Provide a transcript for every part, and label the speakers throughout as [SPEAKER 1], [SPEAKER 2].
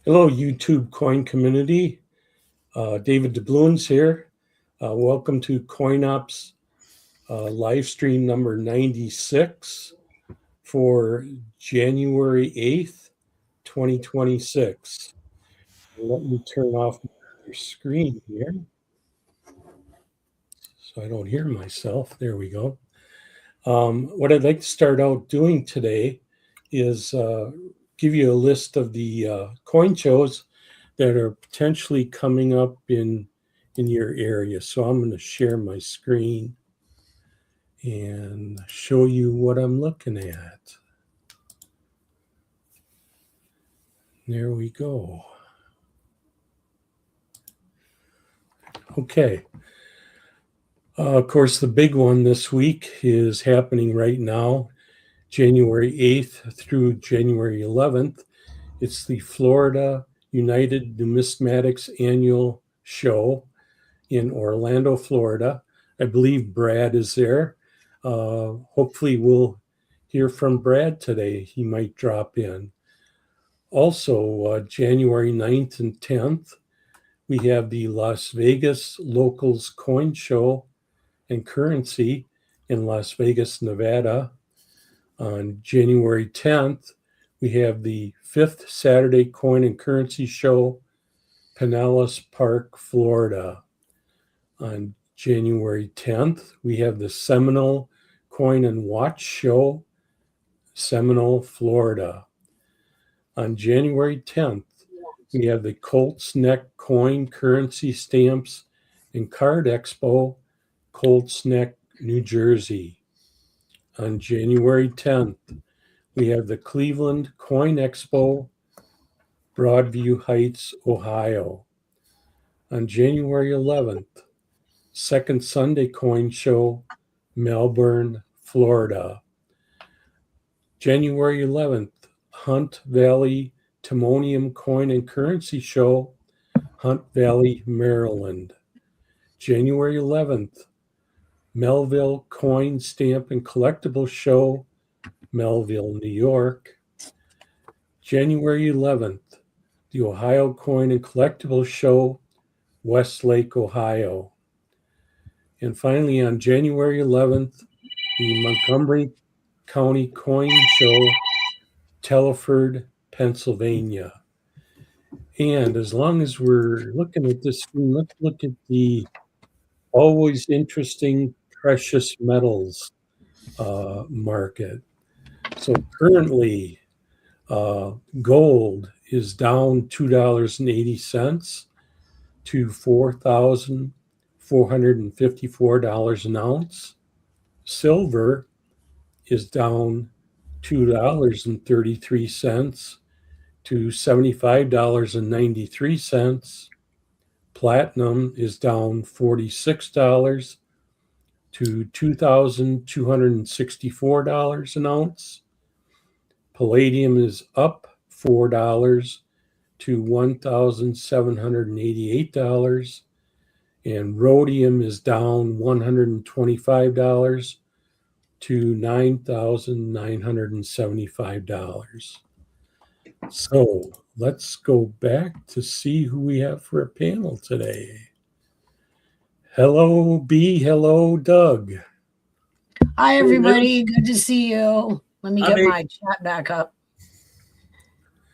[SPEAKER 1] Hello, YouTube coin community. David DeBloons here. Welcome to CoinOps live stream number 96 for January 8th, 2026. Let me turn off my screen here so I don't hear myself. There we go. What I'd like to start out doing today is give you a list of the coin shows that are potentially coming up in your area. So I'm going to share my screen and show you what I'm looking at. There we go. Okay. Of course, the big one this week is happening right now, January 8th through January 11th. It's the Florida United Numismatics Annual Show in Orlando, Florida. I believe Brad is there. Hopefully we'll hear from Brad today. He might drop in. Also, January 9th and 10th, we have the Las Vegas Locals Coin Show and Currency in Las Vegas, Nevada. On January 10th, we have the 5th Saturday Coin and Currency Show, Pinellas Park, Florida. On January 10th, we have the Seminole Coin and Watch Show, Seminole, Florida. On January 10th, we have the Colts Neck Coin, Currency, Stamps, and Card Expo, Colts Neck, New Jersey. On January 10th, we have the Cleveland Coin Expo, Broadview Heights, Ohio. On January 11th, Second Sunday Coin Show, Melbourne, Florida. January 11th, Hunt Valley Timonium Coin and Currency Show, Hunt Valley, Maryland. January 11th, Melville Coin, Stamp, and Collectible Show, Melville, New York. January 11th, the Ohio Coin and Collectible Show, Westlake, Ohio. And finally, on January 11th, the Montgomery County Coin Show, Telford, Pennsylvania. And as long as we're looking at this screen, let's look at the always interesting precious metals market. So currently, gold is down $2.80 to $4,454 an ounce. Silver is down $2.33 to $75.93. Platinum is down $46 to $2,264 an ounce. Palladium is up $4 to $1,788. And rhodium is down $125 to $9,975. So let's go back to see who we have for a panel today. Hello, B. Hello, Doug.
[SPEAKER 2] Hi, everybody. Good to see you. Let me get my chat back up.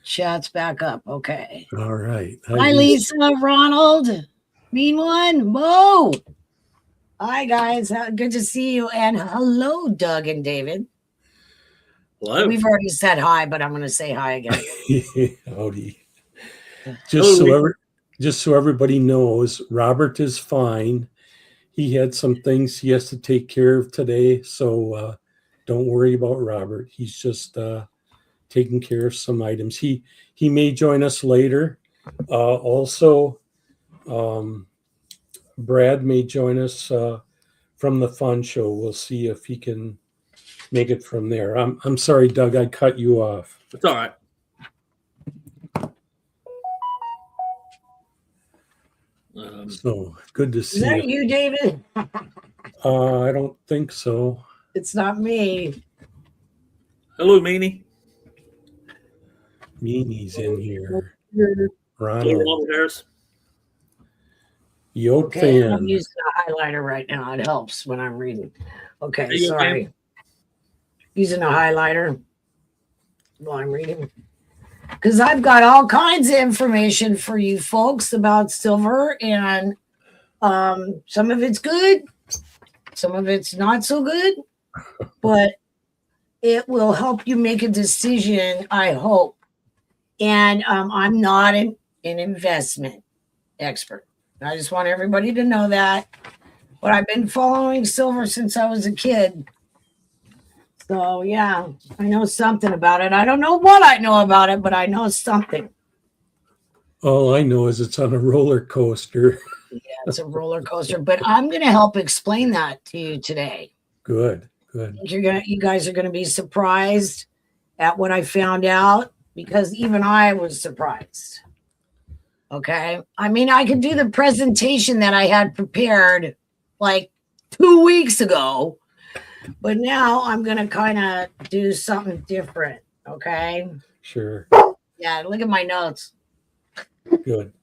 [SPEAKER 2] Chat's back up. Okay.
[SPEAKER 1] All right.
[SPEAKER 2] Hi, Lisa, Ronald. Mean one. Mo. Hi, guys. Good to see you. And hello, Doug and David.
[SPEAKER 3] Hello.
[SPEAKER 2] We've already said hi, but I'm going to say hi again.
[SPEAKER 1] Howdy. Just so everybody knows, Robert is fine. He had some things he has to take care of today, so don't worry about Robert. He's just taking care of some items. He may join us later. Also, Brad may join us from the fun show. We'll see if he can make it from there. I'm sorry, Doug, I cut you off.
[SPEAKER 3] It's all right.
[SPEAKER 1] So good to see
[SPEAKER 2] you. Is that you, David?
[SPEAKER 1] I don't think so.
[SPEAKER 2] It's not me.
[SPEAKER 3] Hello, Meanie.
[SPEAKER 1] Meanie's in here. Ronald.
[SPEAKER 3] Ronald Harris.
[SPEAKER 1] Yote
[SPEAKER 2] Okay, I'm
[SPEAKER 1] fan.
[SPEAKER 2] using a highlighter right now. It helps when I'm reading. Okay,
[SPEAKER 3] Are you
[SPEAKER 2] sorry.
[SPEAKER 3] okay?
[SPEAKER 2] Using a highlighter while I'm reading. Because I've got all kinds of information for you folks about silver, and some of it's good, some of it's not so good, but it will help you make a decision, I hope. And I'm not an investment expert. I just want everybody to know that. But I've been following silver since I was a kid. So, yeah, I know something about it. I don't know what I know about it, but I know something.
[SPEAKER 1] All I know is it's on a roller coaster.
[SPEAKER 2] Yeah, it's a roller coaster. But I'm going to help explain that to you today.
[SPEAKER 1] Good, good.
[SPEAKER 2] You guys are going to be surprised at what I found out, because even I was surprised. Okay. I mean, I could do the presentation that I had prepared like 2 weeks ago, but now I'm going to kind of do something different. Okay.
[SPEAKER 1] Sure.
[SPEAKER 2] Yeah. Look at my notes.
[SPEAKER 1] Good.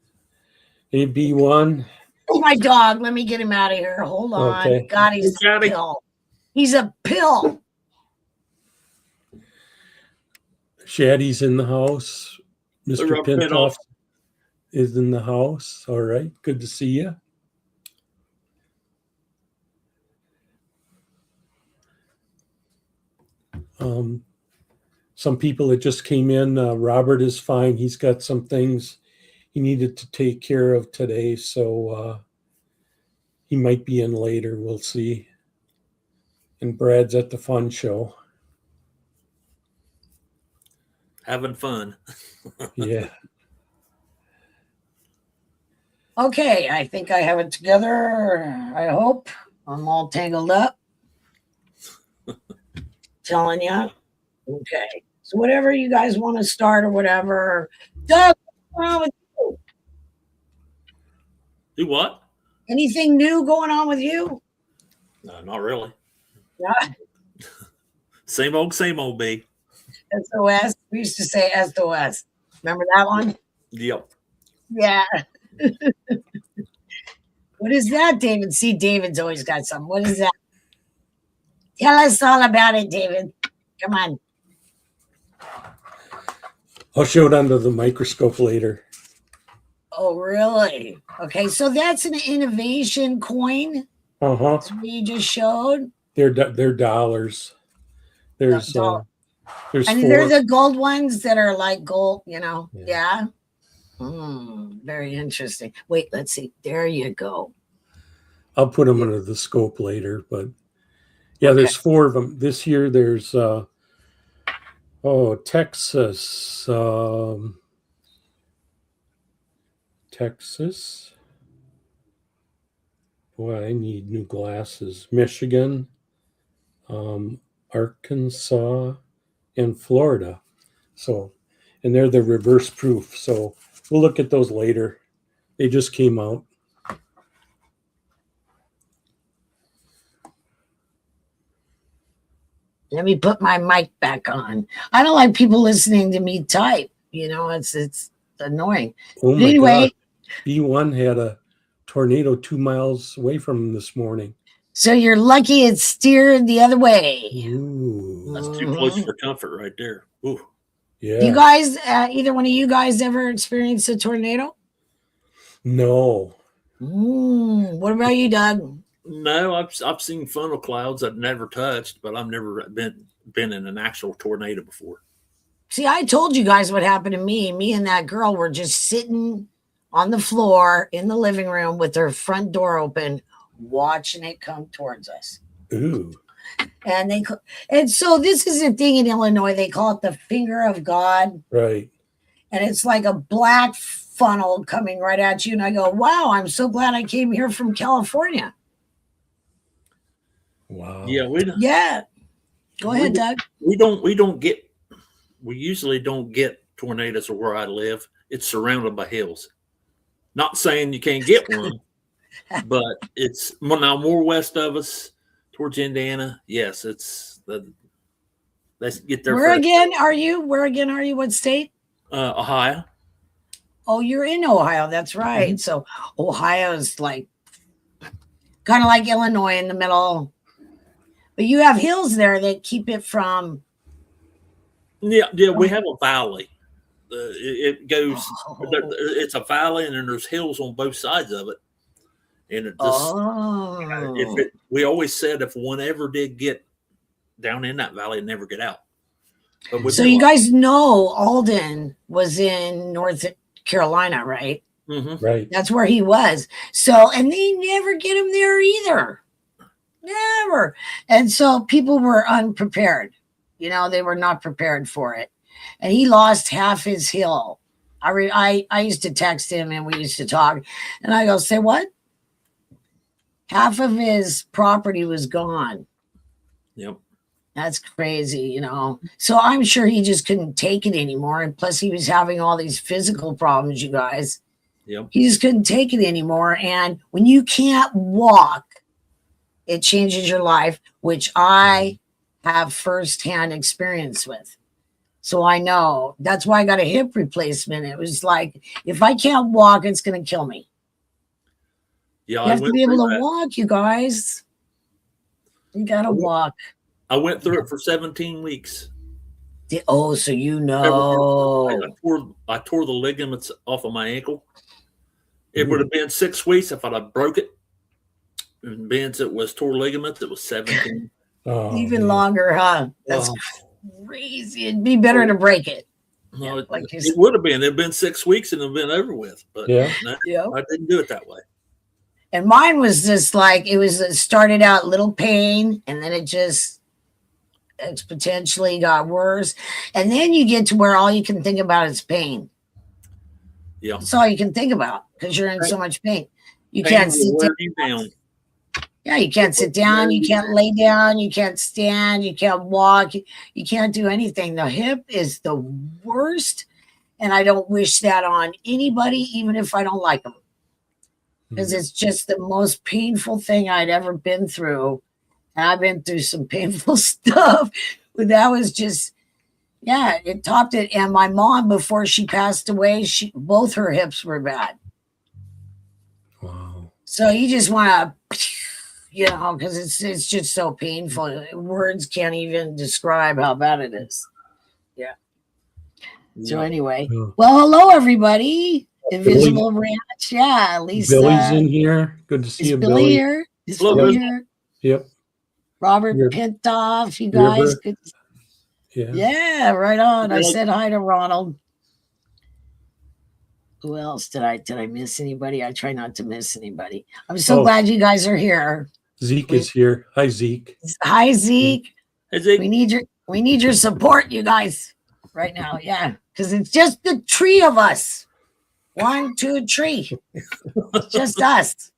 [SPEAKER 1] AB1.
[SPEAKER 2] Oh, my dog. Let me get him out of here. Hold on.
[SPEAKER 1] Okay.
[SPEAKER 2] God, he's a
[SPEAKER 3] Johnny.
[SPEAKER 2] pill. He's a pill.
[SPEAKER 1] Shaddy's in the house.
[SPEAKER 3] The
[SPEAKER 1] Mr.
[SPEAKER 3] rubber band
[SPEAKER 1] Pintoff
[SPEAKER 3] off.
[SPEAKER 1] is in the house. All right. Good to see you. Some people that just came in, Robert is fine. He's got some things he needed to take care of today, so he might be in later. We'll see. And Brad's at the fun show.
[SPEAKER 3] Having fun.
[SPEAKER 1] Yeah.
[SPEAKER 2] Okay. I think I have it together. I hope I'm all tangled up. Telling you. Okay. So whatever you guys want to start or whatever. Doug, what's going on with you?
[SPEAKER 3] Do what?
[SPEAKER 2] Anything new going on with you?
[SPEAKER 3] No, not really.
[SPEAKER 2] Yeah.
[SPEAKER 3] Same old, B.
[SPEAKER 2] SOS. We used to say SOS. Remember that one?
[SPEAKER 3] Yep.
[SPEAKER 2] Yeah. What is that, David? See, David's always got something. What is that? Tell us all about it, David. Come on.
[SPEAKER 1] I'll show it under the microscope later.
[SPEAKER 2] Oh, really? Okay, so that's an innovation coin.
[SPEAKER 1] Uh-huh.
[SPEAKER 2] That's what you just showed.
[SPEAKER 1] They're dollars. There's
[SPEAKER 2] Dollar.
[SPEAKER 1] there's
[SPEAKER 2] And
[SPEAKER 1] 4.
[SPEAKER 2] they're the gold ones that are like gold, you know?
[SPEAKER 1] Yeah.
[SPEAKER 2] Yeah. Very interesting. Wait, let's see. There you go.
[SPEAKER 1] I'll put them under the scope later, but yeah, there's 4 of them. This year there's Texas. Texas. Boy, I need new glasses. Michigan, Arkansas, and Florida. So, and they're the reverse proof. So we'll look at those later. They just came out.
[SPEAKER 2] Let me put my mic back on. I don't like people listening to me type. You know, it's annoying.
[SPEAKER 1] Oh
[SPEAKER 2] But
[SPEAKER 1] my
[SPEAKER 2] anyway,
[SPEAKER 1] God. B1 had a tornado 2 miles away from them this morning.
[SPEAKER 2] so you're lucky it steered the other way.
[SPEAKER 1] Ooh.
[SPEAKER 3] That's too close for comfort right there. Ooh.
[SPEAKER 1] Yeah.
[SPEAKER 2] You guys, either one of you guys ever experienced a tornado?
[SPEAKER 1] No.
[SPEAKER 2] What about you, Doug?
[SPEAKER 3] No, I've seen funnel clouds I've never touched, but I've never been in an actual tornado before.
[SPEAKER 2] See, I told you guys what happened to me. Me and that girl were just sitting on the floor in the living room with her front door open, watching it come towards us.
[SPEAKER 1] Ooh.
[SPEAKER 2] And so this is a thing in Illinois. They call it the finger of God.
[SPEAKER 1] Right.
[SPEAKER 2] And it's like a black funnel coming right at you. And I go, wow, I'm so glad I came here from California.
[SPEAKER 1] Wow.
[SPEAKER 3] Yeah,
[SPEAKER 2] Yeah. Go ahead, Doug.
[SPEAKER 3] we usually don't get tornadoes where I live. It's surrounded by hills. Not saying you can't get one, but it's now more west of us towards Indiana. Yes, let's get there.
[SPEAKER 2] Where again are you? What state?
[SPEAKER 3] Ohio.
[SPEAKER 2] Oh, you're in Ohio. That's right. So Ohio is like kind of like Illinois in the middle. But you have hills there that keep it from.
[SPEAKER 3] Yeah, we have a valley. It goes. It's a valley, and then there's hills on both sides of it. And it just, we always said if one ever did get down in that valley, it'd never get out. But
[SPEAKER 2] so you guys know Alden was in North Carolina, right?
[SPEAKER 3] Mm-hmm.
[SPEAKER 1] Right.
[SPEAKER 2] That's where he was. So, and they never get him there either. Never. And so people were unprepared. You know, they were not prepared for it. And he lost half his hill. I used to text him and we used to talk. And I go, say what? Half of his property was gone.
[SPEAKER 3] Yep.
[SPEAKER 2] That's crazy, you know. So I'm sure he just couldn't take it anymore. And plus he was having all these physical problems, you guys.
[SPEAKER 3] Yep.
[SPEAKER 2] He just couldn't take it anymore. And when you can't walk, it changes your life, which I have firsthand experience with. So I know. That's why I got a hip replacement. It was like, if I can't walk, it's going to kill me.
[SPEAKER 3] Yeah,
[SPEAKER 2] You have to be able to walk, you guys. You got to walk.
[SPEAKER 3] I went through it for 17 weeks.
[SPEAKER 2] Oh, so you know.
[SPEAKER 3] I tore the ligaments off of my ankle. It would have been 6 weeks if I'd have broke it. And being it was tore ligaments, it was 17.
[SPEAKER 2] Even longer, huh? That's crazy. It'd be better to break it.
[SPEAKER 3] No,
[SPEAKER 2] like
[SPEAKER 3] it would have been. It'd been 6 weeks and it'd been over with. But
[SPEAKER 1] yeah.
[SPEAKER 3] I didn't do it that way.
[SPEAKER 2] And mine was just like, it started out little pain and then it just exponentially got worse. And then you get to where all you can think about is pain.
[SPEAKER 3] Yeah.
[SPEAKER 2] That's all you can think about because you're in so much pain. You can't sit down. Yeah, you can't sit down. You can't lay down. You can't stand. You can't walk. You can't do anything. The hip is the worst. And I don't wish that on anybody, even if I don't like them. Because it's just the most painful thing I'd ever been through. And I've been through some painful stuff. But that was just, yeah, it topped it. And my mom, before she passed away, both her hips were bad.
[SPEAKER 1] Wow.
[SPEAKER 2] So you just want to, you know, because it's just so painful. Words can't even describe how bad it is. Yeah. So anyway, well, hello, everybody. Invisible Ranch. Yeah, Lisa.
[SPEAKER 1] Billy's in here. Good to see you,
[SPEAKER 2] Billy.
[SPEAKER 1] Billy.
[SPEAKER 2] Here. Is
[SPEAKER 3] Hello,
[SPEAKER 2] Billy
[SPEAKER 3] Billy.
[SPEAKER 2] here?
[SPEAKER 1] Yep.
[SPEAKER 2] Robert Pintoff, you guys. Good. Yeah, right on. I said hi to Ronald. Who else did I miss anybody? I try not to miss anybody. I'm so glad you guys are here.
[SPEAKER 1] Zeke is here. Hi, Zeke.
[SPEAKER 2] Hi, Zeke.
[SPEAKER 3] Hey, Zeke.
[SPEAKER 2] We need your support, you guys, right now. Yeah, because it's just the three of us. 1, 2, 3. It's just us.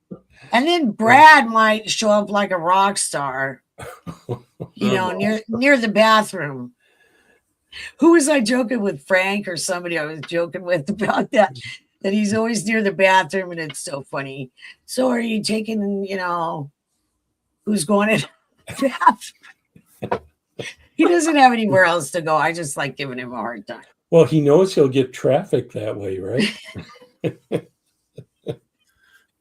[SPEAKER 2] And then Brad might show up like a rock star, you know, near the bathroom. Who was I joking with? Frank or somebody I was joking with about that he's always near the bathroom, and it's so funny. So are you taking, you know, who's going in the bathroom? He doesn't have anywhere else to go. I just like giving him a hard time.
[SPEAKER 1] Well, he knows he'll get traffic that way, right?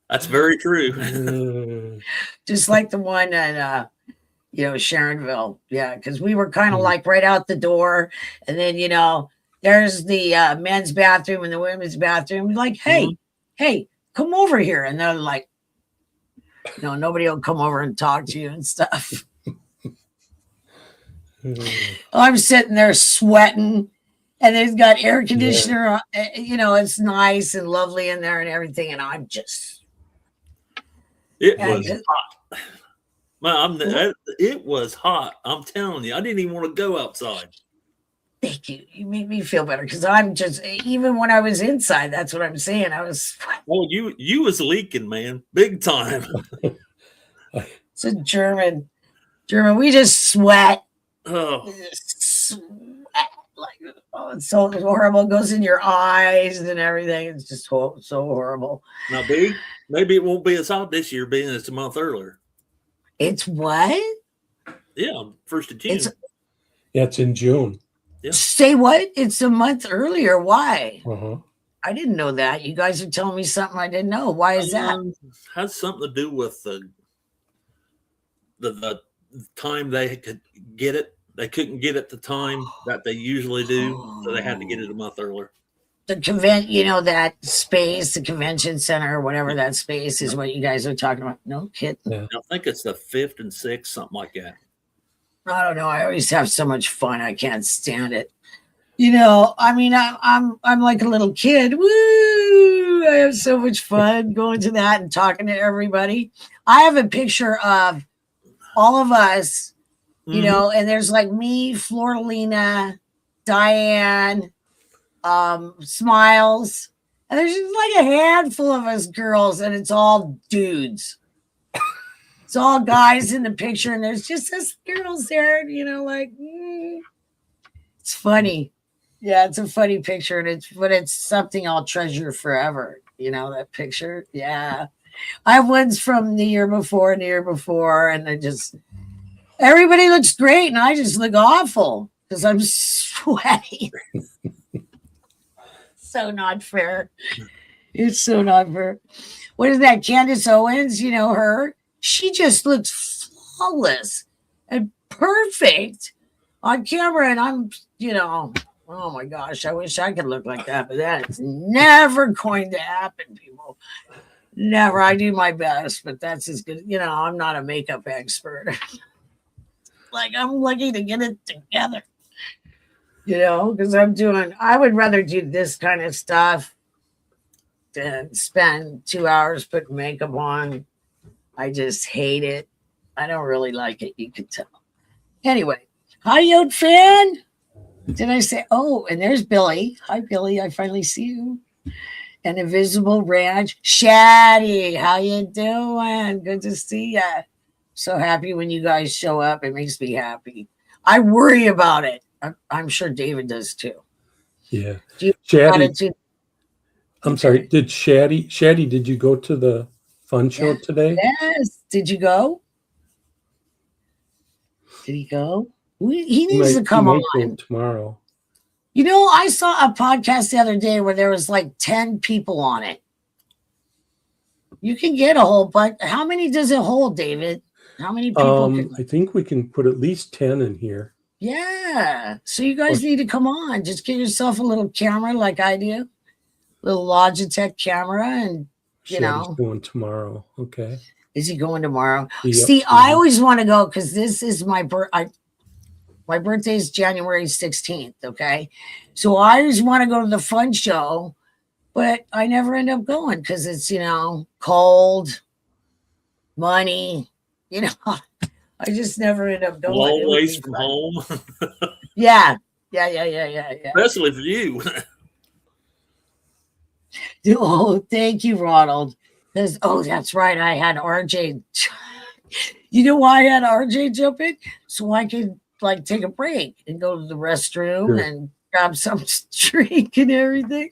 [SPEAKER 3] That's very true.
[SPEAKER 2] Just like the one at you know, Sharonville. Yeah, because we were kind of like right out the door, and then, you know, there's the men's bathroom and the women's bathroom. Like, hey, come over here. And they're like, no, nobody will come over and talk to you and stuff. I'm sitting there sweating, and they've got air conditioner. You know, it's nice and lovely in there and everything. And I'm just.
[SPEAKER 3] It was hot. Man, it was hot. I'm telling you, I didn't even want to go outside.
[SPEAKER 2] Thank you. You make me feel better because I'm just, even when I was inside, that's what I'm saying. I was.
[SPEAKER 3] Well, you was leaking, man, big time.
[SPEAKER 2] It's a German. We just sweat.
[SPEAKER 3] Oh.
[SPEAKER 2] Sweat. Like, oh, it's so horrible. It goes in your eyes and everything. It's just so horrible.
[SPEAKER 3] Now, maybe it won't be as hot this year, being it's a month earlier.
[SPEAKER 2] It's what?
[SPEAKER 3] Yeah, 1st of June.
[SPEAKER 1] It's in June.
[SPEAKER 3] Yeah.
[SPEAKER 2] Say what? It's a month earlier. Why? I didn't know that. You guys are telling me something I didn't know. Why is that?
[SPEAKER 3] Has something to do with the time they could get it. They couldn't get it the time that they usually do, so they had to get it a month earlier.
[SPEAKER 2] The that space, the convention center, or whatever that space is, what you guys are talking about. No kidding.
[SPEAKER 1] Yeah.
[SPEAKER 3] I think it's the 5th and 6th, something like that.
[SPEAKER 2] I don't know. I always have so much fun. I can't stand it. I'm like a little kid. Woo! I have so much fun going to that and talking to everybody. I have a picture of all of us, and there's like me, Floralina, Diane, Smiles, and there's just like a handful of us girls, and it's all dudes. It's all guys in the picture, and there's just us girls there, it's funny. Yeah, it's a funny picture, and it's something I'll treasure forever. That picture. Yeah. I have ones from the year before and the year before, and everybody looks great, and I just look awful because I'm sweaty. So not fair. It's so not fair. What is that? Candace Owens, her? She just looks flawless and perfect on camera, and I'm, oh my gosh, I wish I could look like that, but that's never going to happen, people. Never. I do my best, but that's as good. I'm not a makeup expert. Like, I'm lucky to get it together, because I would rather do this kind of stuff than spend 2 hours putting makeup on. I just hate it. I don't really like it. You can tell. Anyway, hi, Yod fan. Did I say? Oh, and there's Billy. Hi, Billy. I finally see you. And Invisible Ranch. Shaddy, how you doing? Good to see you. So happy when you guys show up. It makes me happy. I worry about it. I'm sure David does too.
[SPEAKER 1] Yeah.
[SPEAKER 2] Shaddy.
[SPEAKER 1] I'm sorry. Did Shaddy, did you go to the fun show today?
[SPEAKER 2] Yes. Did you go? Did he go? He needs to come on
[SPEAKER 1] tomorrow.
[SPEAKER 2] I saw a podcast the other day where there was like 10 people on it. You can get a whole bunch. How many does it hold, David? How many people?
[SPEAKER 1] I think we can put at least 10 in here.
[SPEAKER 2] Yeah. So you guys need to come on. Just get yourself a little camera like I do. Little Logitech camera, and
[SPEAKER 1] Shaddy's going tomorrow. Okay.
[SPEAKER 2] Is he going tomorrow?
[SPEAKER 1] Yep.
[SPEAKER 2] See, I always want to go because this is my my birthday is January 16th. Okay. So I always want to go to the fun show, but I never end up going because it's, cold, money, I just never end up going.
[SPEAKER 3] Long ways from home.
[SPEAKER 2] Yeah.
[SPEAKER 3] Especially for you.
[SPEAKER 2] Oh, thank you, Ronald. That's right. I had RJ. You know why I had RJ jump in? So I could take a break and go to the restroom and grab some drink and everything.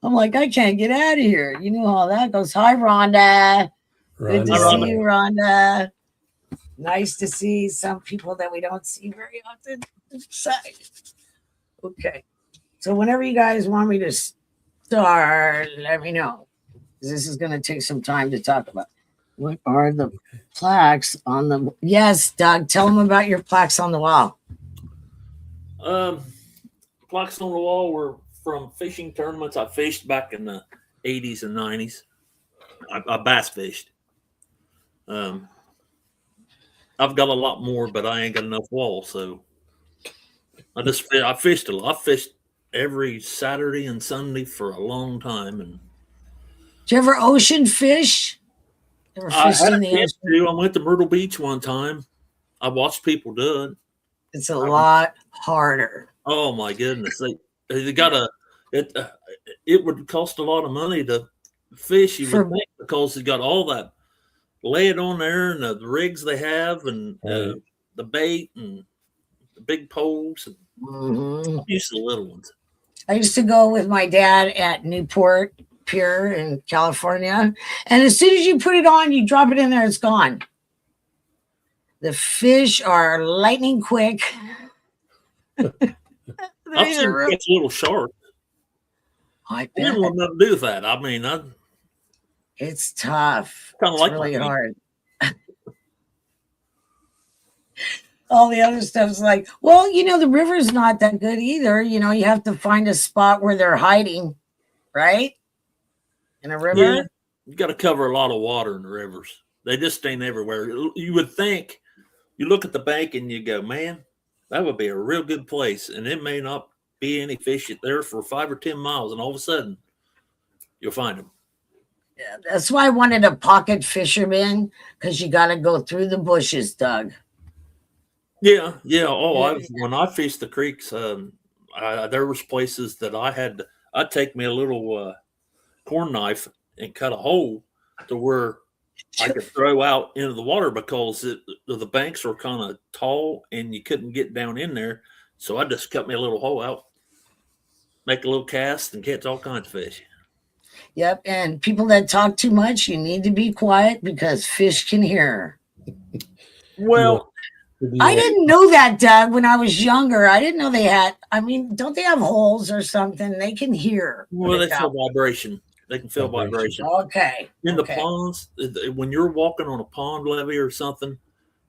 [SPEAKER 2] I'm like, I can't get out of here. You know how that goes. Hi, Rhonda. Good to see you, Rhonda. Nice to see some people that we don't see very often. Okay. So whenever you guys want me to start, let me know. This is going to take some time to talk about. What are the plaques on the? Yes, Doug, tell them about your plaques on the wall.
[SPEAKER 3] Plaques on the wall were from fishing tournaments I fished back in the 80s and 90s. I bass fished. I've got a lot more, but I ain't got enough walls, so I fished a lot. I fished every Saturday and Sunday for a long time. And
[SPEAKER 2] did you ever ocean fish?
[SPEAKER 3] I went to Myrtle Beach one time. I watched people do it.
[SPEAKER 2] It's a lot harder.
[SPEAKER 3] Oh my goodness! They got it would cost a lot of money to fish. You would think, because they got all that lead on there and the rigs they have and the bait and the big poles. And I used the little ones.
[SPEAKER 2] I used to go with my dad at Newport Pier in California, and as soon as you put it on, you drop it in there, it's gone. The fish are lightning quick.
[SPEAKER 3] I've seen catch little sharks.
[SPEAKER 2] I
[SPEAKER 3] I
[SPEAKER 2] bet
[SPEAKER 3] didn't want nothing to do with that. I mean, I
[SPEAKER 2] it's tough.
[SPEAKER 3] kind of
[SPEAKER 2] It's
[SPEAKER 3] like
[SPEAKER 2] really
[SPEAKER 3] my
[SPEAKER 2] hard. All the other stuff's like, well, the river's not that good either. You have to find a spot where they're hiding, right? In a river.
[SPEAKER 3] Yeah, you got to cover a lot of water in the rivers. They just ain't everywhere. You would think, you look at the bank and you go, man, that would be a real good place. And it may not be any fish there for 5 or 10 miles. And all of a sudden, you'll find them.
[SPEAKER 2] Yeah, that's why I wanted a pocket fisherman, because you got to go through the bushes, Doug.
[SPEAKER 3] Yeah, yeah. Oh, when I fished the creeks, there was places that I'd take me a little corn knife and cut a hole to where I could throw out into the water because the banks were kind of tall and you couldn't get down in there. So I just cut me a little hole out, make a little cast, and catch all kinds of fish.
[SPEAKER 2] Yep. And people that talk too much, you need to be quiet because fish can hear.
[SPEAKER 3] Well,
[SPEAKER 2] I didn't know that, Doug, when I was younger. I didn't know they had, don't they have holes or something? They can hear.
[SPEAKER 3] well, they feel vibration. They can feel vibration.
[SPEAKER 2] Okay.
[SPEAKER 3] In the ponds, when you're walking on a pond levee or something,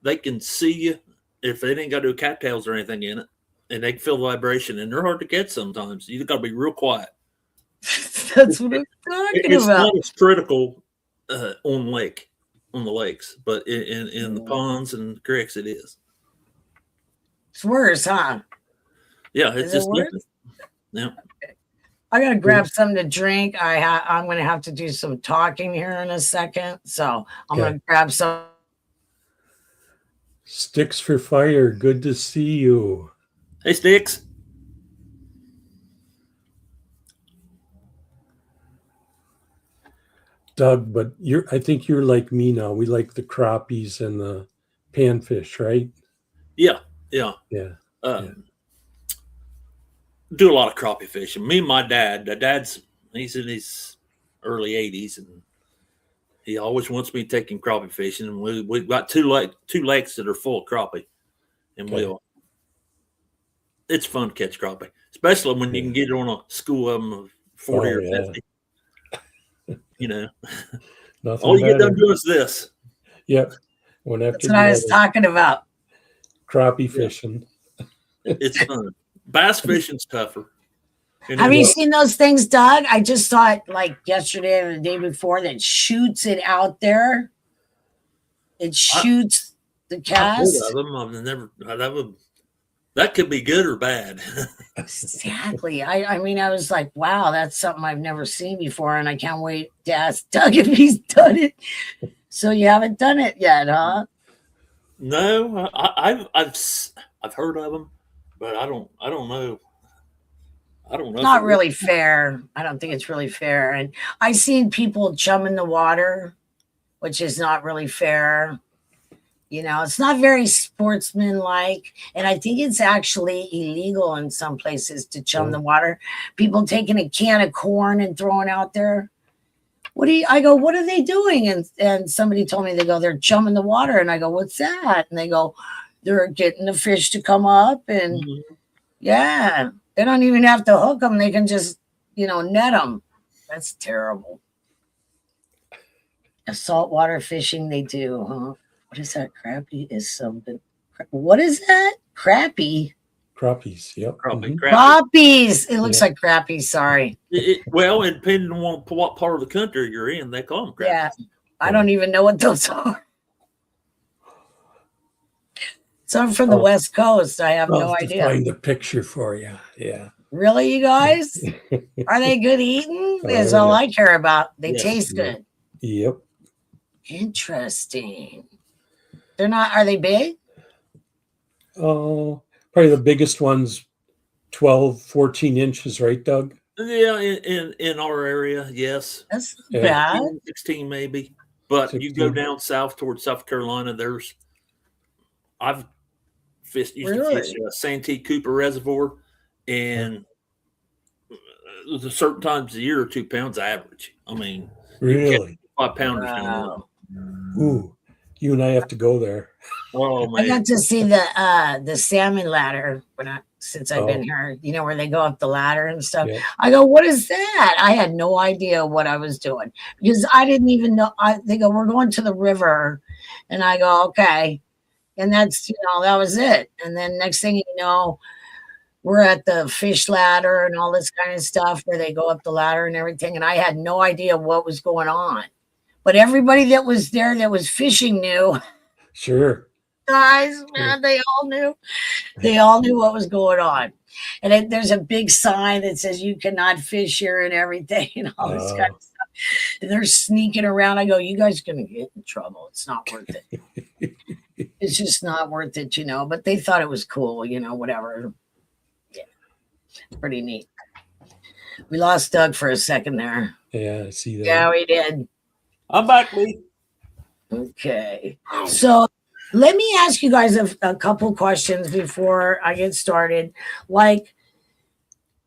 [SPEAKER 3] they can see you if they didn't got to do cattails or anything in it, and they can feel the vibration. And they're hard to catch sometimes. You got to be real quiet.
[SPEAKER 2] That's what I'm talking
[SPEAKER 3] It's
[SPEAKER 2] about.
[SPEAKER 3] not as critical on the lakes, but in the ponds and creeks, it is.
[SPEAKER 2] It's worse, huh?
[SPEAKER 3] Yeah, it's just
[SPEAKER 2] worse?
[SPEAKER 3] different. Yeah.
[SPEAKER 2] I gotta grab something to drink. I'm gonna have to do some talking here in a second, so I'm gonna grab some.
[SPEAKER 1] Sticks for Fire. Good to see you.
[SPEAKER 3] Hey, Sticks.
[SPEAKER 1] Doug, but I think you're like me now. We like the crappies and the panfish, right?
[SPEAKER 3] Yeah.
[SPEAKER 1] Yeah.
[SPEAKER 3] Do a lot of crappie fishing. Me and my dad's he's in his early 80s, and he always wants me to take him crappie fishing. And we've got two lakes that are full of crappie, and it's fun to catch crappie, especially when you can get on a school of them of 40 or 50.
[SPEAKER 1] Nothing
[SPEAKER 3] all you get
[SPEAKER 1] better.
[SPEAKER 3] done doing is this.
[SPEAKER 1] Yep.
[SPEAKER 2] That's what I was talking about.
[SPEAKER 1] Crappie fishing.
[SPEAKER 3] It's fun. Bass fishing's tougher.
[SPEAKER 2] Have you seen those things, Doug? I just saw it like yesterday or the day before that shoots it out there. It shoots the cast.
[SPEAKER 3] I've heard of them. I've never. That could be good or bad.
[SPEAKER 2] Exactly. I was like, wow, that's something I've never seen before, and I can't wait to ask Doug if he's done it. So you haven't done it yet, huh?
[SPEAKER 3] No, I've heard of them, but I don't know. I don't know.
[SPEAKER 2] It's not really fair. I don't think it's really fair. And I've seen people chum in the water, which is not really fair. It's not very sportsmanlike. And I think it's actually illegal in some places to chum the water. People taking a can of corn and throwing out there. I go, what are they doing? And somebody told me, they're chumming the water. And I go, what's that? And they go, they're getting the fish to come up. And yeah, they don't even have to hook them. They can just, net them. That's terrible. Saltwater fishing, they do, huh? What is that? Crappie is something. What is that? Crappie?
[SPEAKER 1] Crappies, yep.
[SPEAKER 2] Crappies. It looks like crappies, sorry.
[SPEAKER 3] Well, depending on what part of the country you're in, they call them crappies.
[SPEAKER 2] Yeah, I don't even know what those are. So I'm from the West Coast. I have no idea.
[SPEAKER 1] Find the picture for you. Yeah.
[SPEAKER 2] Really, you guys? Are they good eating? That's all I care about. They taste good.
[SPEAKER 1] Yep.
[SPEAKER 2] Interesting. They're not, are they big?
[SPEAKER 1] Oh, probably the biggest one's 12, 14 inches, right, Doug?
[SPEAKER 3] Yeah, in our area, yes.
[SPEAKER 2] That's bad.
[SPEAKER 3] 16 maybe. But 16. You go down south towards South Carolina, I've used to fish Santee Cooper Reservoir, and there's certain times a year 2 pounds average. I mean,
[SPEAKER 1] really?
[SPEAKER 3] 5 pounders.
[SPEAKER 2] Wow.
[SPEAKER 1] Ooh. You and I have to go there.
[SPEAKER 3] Oh
[SPEAKER 2] I
[SPEAKER 3] man,
[SPEAKER 2] got to see the salmon ladder since I've been here. You know, where they go up the ladder and stuff.
[SPEAKER 1] Yeah.
[SPEAKER 2] I go, what is that? I had no idea what I was doing because I didn't even know. They go, we're going to the river, and I go, okay, and that's that was it. And then next thing you know, we're at the fish ladder and all this kind of stuff where they go up the ladder and everything, and I had no idea what was going on. But everybody that was there that was fishing knew.
[SPEAKER 1] Sure.
[SPEAKER 2] Guys, man, they all knew. They all knew what was going on. And there's a big sign that says you cannot fish here and everything and all this kind of stuff. And they're sneaking around. I go, you guys are going to get in trouble. It's not worth it. It's just not worth it, But they thought it was cool, whatever. Yeah, pretty neat. We lost Doug for a second there.
[SPEAKER 1] Yeah, I see that.
[SPEAKER 2] Yeah, we did.
[SPEAKER 3] I'm back, Lee.
[SPEAKER 2] Okay. So let me ask you guys a couple questions before I get started.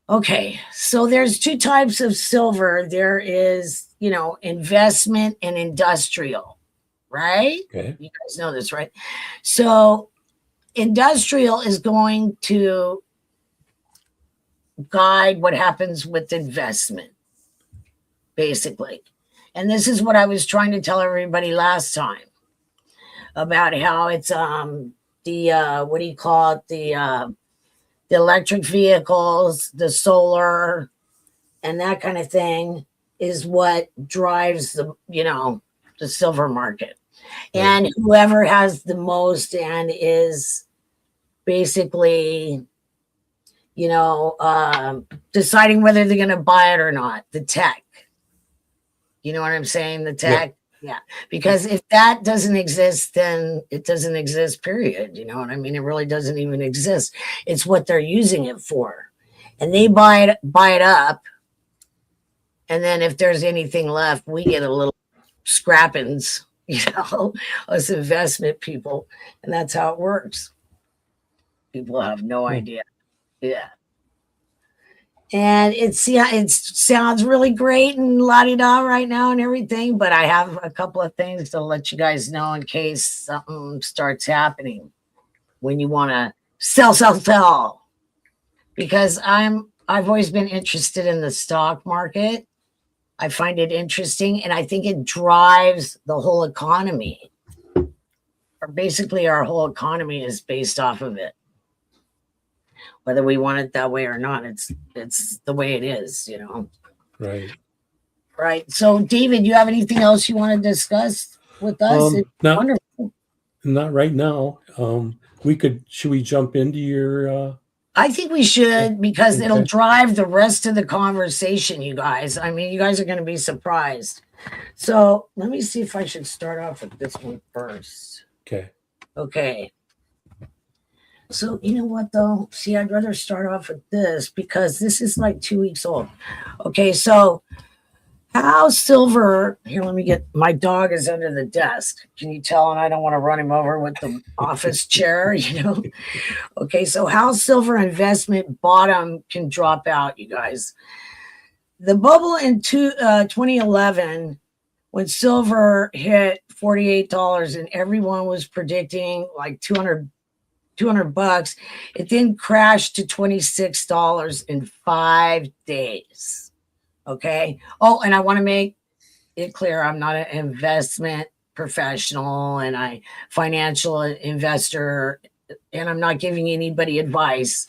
[SPEAKER 2] Okay, so there's two types of silver. There is, investment and industrial, right?
[SPEAKER 1] Okay.
[SPEAKER 2] You guys know this, right? So industrial is going to guide what happens with investment, basically. And this is what I was trying to tell everybody last time about how it's the what do you call it, the electric vehicles, the solar, and that kind of thing is what drives the silver market. And whoever has the most and is basically deciding whether they're going to buy it or not, the tech. You know what I'm saying? The tech. Yeah. Because if that doesn't exist, then it doesn't exist, period. You know what I mean? It really doesn't even exist. It's what they're using it for. And they buy it up. And then if there's anything left, we get a little scrappings, us investment people. And that's how it works. People have no idea. Yeah. And it sounds really great and la-di-da right now and everything, but I have a couple of things to let you guys know in case something starts happening when you want to sell. Because I've always been interested in the stock market. I find it interesting, and I think it drives the whole economy. Or basically, our whole economy is based off of it. Whether we want it that way or not, it's the way it is,
[SPEAKER 1] Right.
[SPEAKER 2] Right. So, David, you have anything else you want to discuss with us? Wonderful.
[SPEAKER 1] Not right now. Should we jump into your
[SPEAKER 2] I think we should, because
[SPEAKER 1] Okay.
[SPEAKER 2] it'll drive the rest of the conversation, you guys. I mean, you guys are going to be surprised. So let me see if I should start off with this one first. Okay. So you know what, though? See, I'd rather start off with this because this is like 2 weeks old. Okay, so how silver, here, let me get, my dog is under the desk. Can you tell? And I don't want to run him over with the office chair, Okay, so how silver investment bottom can drop out, you guys. The bubble in 2011, when silver hit $48 and everyone was predicting like $200, it then crashed to $26 in 5 days. Okay. Oh, and I want to make it clear, I'm not an investment professional and I financial investor, and I'm not giving anybody advice.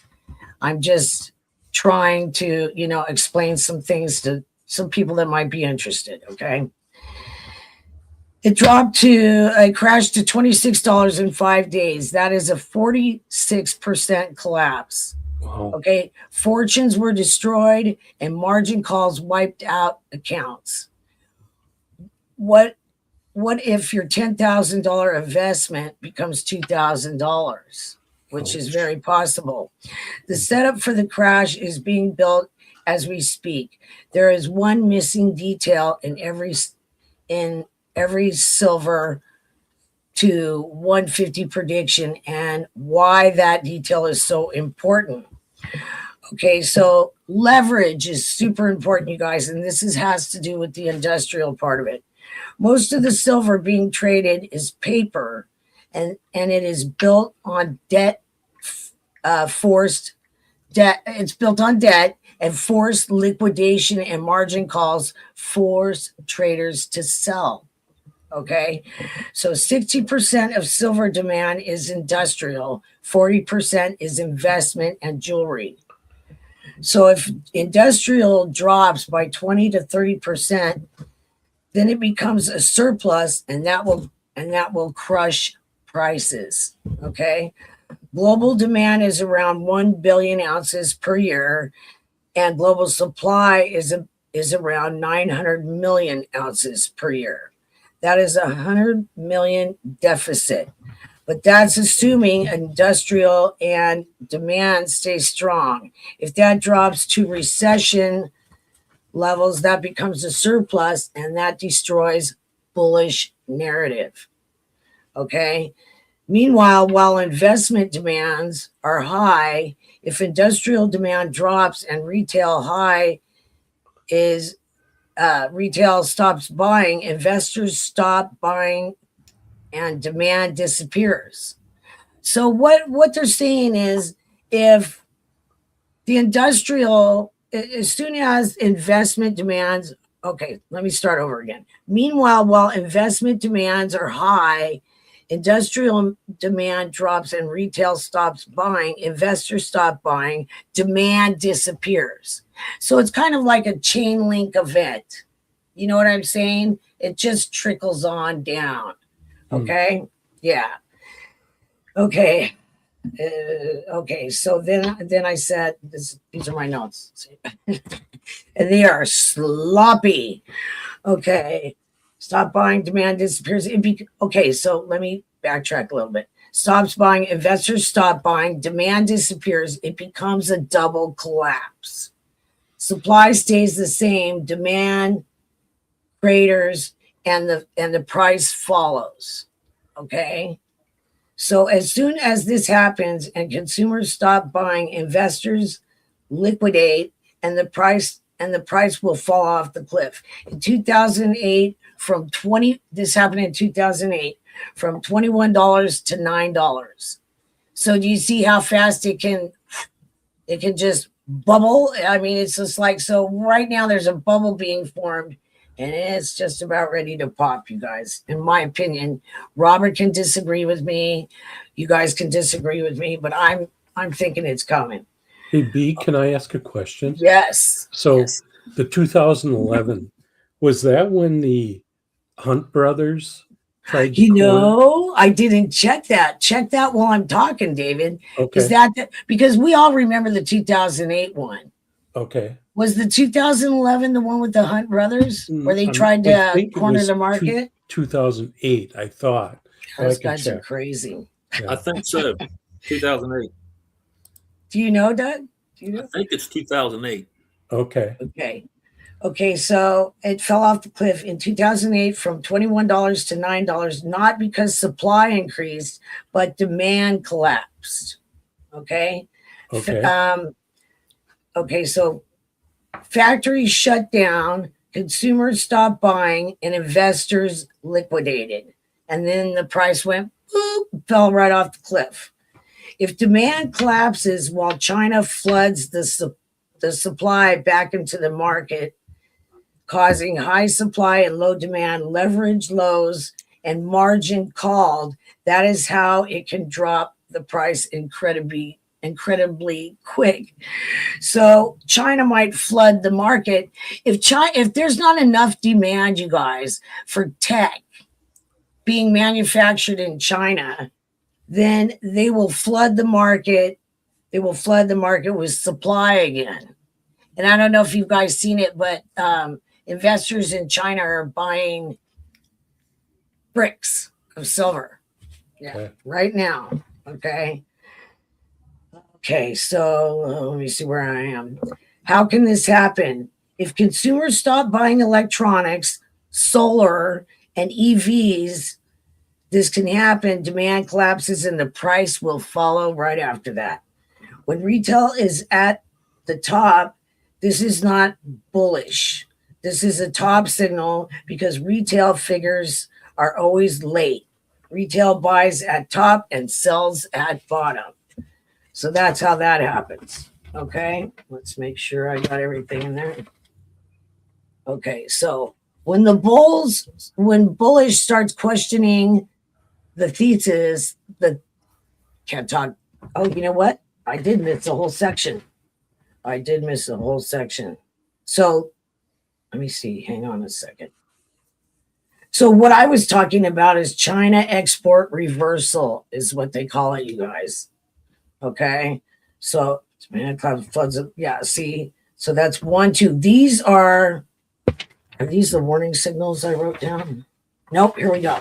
[SPEAKER 2] I'm just trying to, explain some things to some people that might be interested. Okay. It crashed to $26 in 5 days. That is a 46% collapse.
[SPEAKER 1] wow.
[SPEAKER 2] Okay. Fortunes were destroyed and margin calls wiped out accounts. What if your $10,000 investment becomes $2,000, which is very possible? The setup for the crash is being built as we speak. There is one missing detail in every silver to 150 prediction, and why that detail is so important. Okay, so leverage is super important, you guys, and this has to do with the industrial part of it. Most of the silver being traded is paper, and it is built on debt, forced debt. It's built on debt and forced liquidation, and margin calls force traders to sell. Okay, so 60% of silver demand is industrial, 40% is investment and jewelry. So if industrial drops by 20 to 30%, then it becomes a surplus, and that will crush prices. Okay, global demand is around 1 billion ounces per year, and global supply is around 900 million ounces per year. That is 100 million deficit. But that's assuming industrial and demand stays strong. If that drops to recession levels, that becomes a surplus, and that destroys bullish narrative. Okay. Meanwhile, while investment demands are high, if industrial demand drops and retail stops buying, investors stop buying, and demand disappears. So what they're saying is, if the industrial, as soon as investment demands, okay, let me start over again. Meanwhile, while investment demands are high, industrial demand drops and retail stops buying, investors stop buying, demand disappears. So it's kind of like a chain link event. You know what I'm saying? It just trickles on down. Okay. Yeah. Okay. Okay. So then I said, these are my notes. And they are sloppy. Okay. Stop buying, demand disappears. Okay. So let me backtrack a little bit. Stops buying, investors stop buying, demand disappears. It becomes a double collapse. Supply stays the same, demand craters, and the price follows. Okay. So as soon as this happens and consumers stop buying, investors liquidate, and the price will fall off the cliff. In 2008, this happened in 2008, from $21 to $9. So do you see how fast it can just bubble? I mean, it's just like, so right now there's a bubble being formed, and it's just about ready to pop, you guys, in my opinion. Robert can disagree with me. You guys can disagree with me, but I'm thinking it's coming.
[SPEAKER 1] Hey, B, can I ask a question?
[SPEAKER 2] Yes.
[SPEAKER 1] So
[SPEAKER 2] yes.
[SPEAKER 1] the 2011, was that when the Hunt brothers tried to
[SPEAKER 2] I didn't check that. Check that while I'm talking, David.
[SPEAKER 1] Okay.
[SPEAKER 2] Is that because we all remember the 2008 one?
[SPEAKER 1] Okay.
[SPEAKER 2] Was the 2011 the one with the Hunt brothers where they tried to corner the market?
[SPEAKER 1] 2008, I thought.
[SPEAKER 2] Those guys are crazy.
[SPEAKER 3] I think so. 2008.
[SPEAKER 2] Do you know, Doug? Do you know?
[SPEAKER 3] I think it's 2008.
[SPEAKER 1] Okay.
[SPEAKER 2] Okay, so it fell off the cliff in 2008 from $21 to $9, not because supply increased, but demand collapsed. Okay. Okay, so factories shut down, consumers stopped buying, and investors liquidated. And then the price went, fell right off the cliff. If demand collapses while China floods the supply back into the market, causing high supply and low demand, leverage lows, and margin called, that is how it can drop the price incredibly quick. So China might flood the market. If there's not enough demand, you guys, for tech being manufactured in China, then they will flood the market. They will flood the market with supply again. And I don't know if you guys seen it, but investors in China are buying bricks of silver. Yeah, okay. Right now. Okay. Okay, so let me see where I am. How can this happen? If consumers stop buying electronics, solar, and EVs, this can happen. Demand collapses and the price will follow right after that. When retail is at the top, this is not bullish. This is a top signal because retail figures are always late. Retail buys at top and sells at bottom. So that's how that happens. Okay, let's make sure I got everything in there. Okay, so when bullish starts questioning the thesis, the can't talk. Oh, you know what? I did miss a whole section. So let me see. Hang on a second. So what I was talking about is China export reversal is what they call it, you guys. Okay. So man, cloud floods. Yeah. See. So that's 1, 2. These are these the warning signals I wrote down? Nope. Here we go.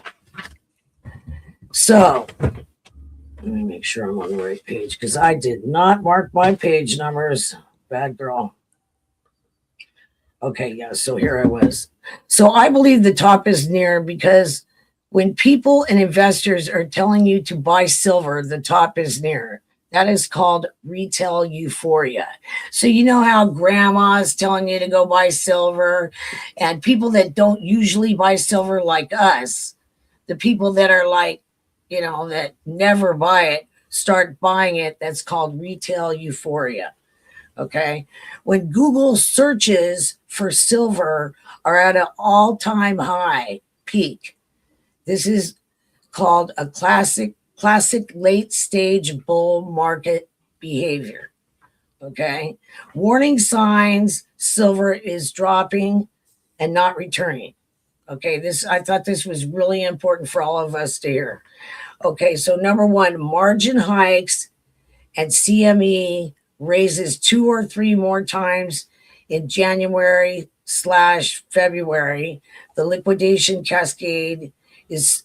[SPEAKER 2] So let me make sure I'm on the right page because I did not mark my page numbers. Bad girl. Okay, yeah, so here I was. So I believe the top is near because when people and investors are telling you to buy silver, the top is near. That is called retail euphoria. So you know how grandma's telling you to go buy silver, and people that don't usually buy silver like us, the people that are like, that never buy it, start buying it. That's called retail euphoria. Okay. When Google searches for silver are at an all-time high peak, this is called a classic late stage bull market behavior. Okay. Warning signs, silver is dropping and not returning. Okay. I thought this was really important for all of us to hear. Okay. So number 1, margin hikes and CME raises 2 or 3 more times in January/February. The liquidation cascade is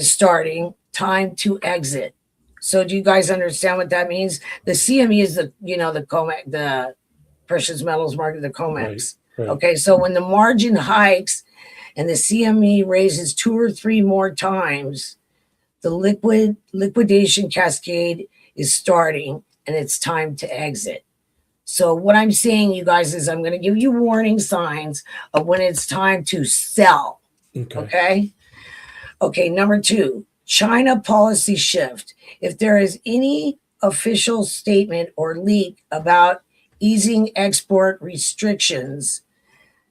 [SPEAKER 2] starting. Time to exit. So do you guys understand what that means? The CME is the COMEX, the precious metals market, the COMEX. Right. Okay, so when the margin hikes and the CME raises 2 or 3 more times, the liquidation cascade is starting and it's time to exit. So what I'm saying, you guys, is I'm going to give you warning signs of when it's time to sell. Okay. Number 2, China policy shift. If there is any official statement or leak about easing export restrictions,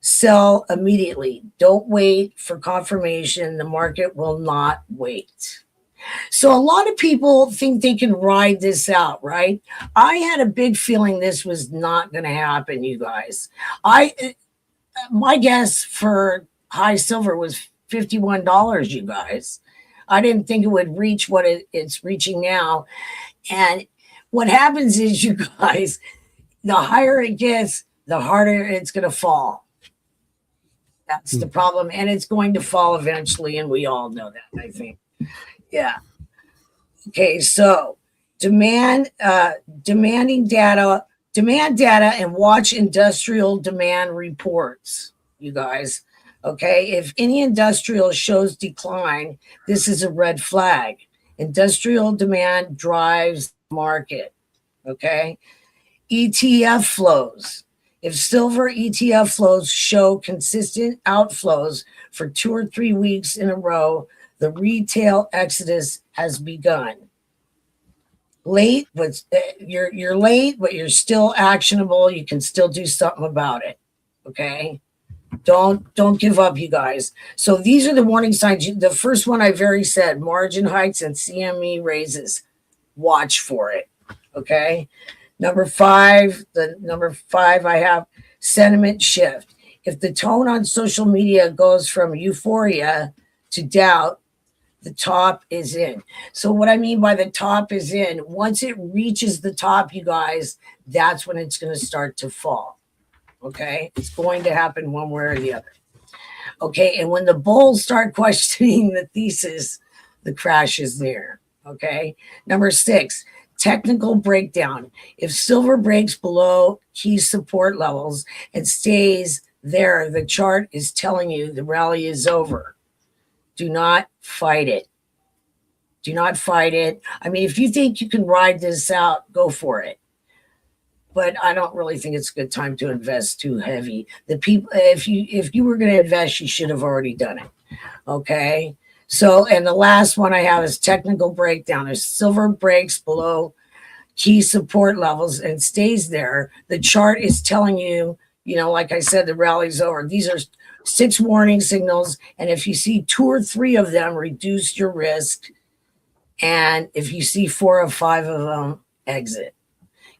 [SPEAKER 2] sell immediately. Don't wait for confirmation. The market will not wait. So a lot of people think they can ride this out, right? I had a big feeling this was not going to happen, you guys. My guess for high silver was $51, you guys. I didn't think it would reach what it's reaching now. And what happens is, you guys, the higher it gets, the harder it's going to fall. That's the problem. And it's going to fall eventually. And we all know that, I think. Yeah. Okay. So demand data and watch industrial demand reports, you guys. Okay. If any industrial shows decline, this is a red flag. Industrial demand drives the market. Okay. ETF flows. If silver ETF flows show consistent outflows for 2 or 3 weeks in a row, the retail exodus has begun. Late, but you're late, but you're still actionable. You can still do something about it. Okay. Don't give up, you guys. So these are the warning signs. The first one I've already said, margin hikes and CME raises. Watch for it. Okay. Number 5, I have sentiment shift. If the tone on social media goes from euphoria to doubt, the top is in. So what I mean by the top is in, once it reaches the top, you guys, that's when it's going to start to fall. Okay. It's going to happen one way or the other. Okay. And when the bulls start questioning the thesis, the crash is there. Okay. Number 6, technical breakdown. If silver breaks below key support levels and stays there, the chart is telling you the rally is over. Do not fight it. Do not fight it. I mean, if you think you can ride this out, go for it. but I don't really think it's a good time to invest too heavy. The people, if you were going to invest, you should have already done it. Okay. So, and the last one I have is technical breakdown. If silver breaks below key support levels and stays there, the chart is telling you, like I said, the rally's over. These are 6 warning signals. And if you see 2 or 3 of them, reduce your risk. And if you see 4 or 5 of them, exit.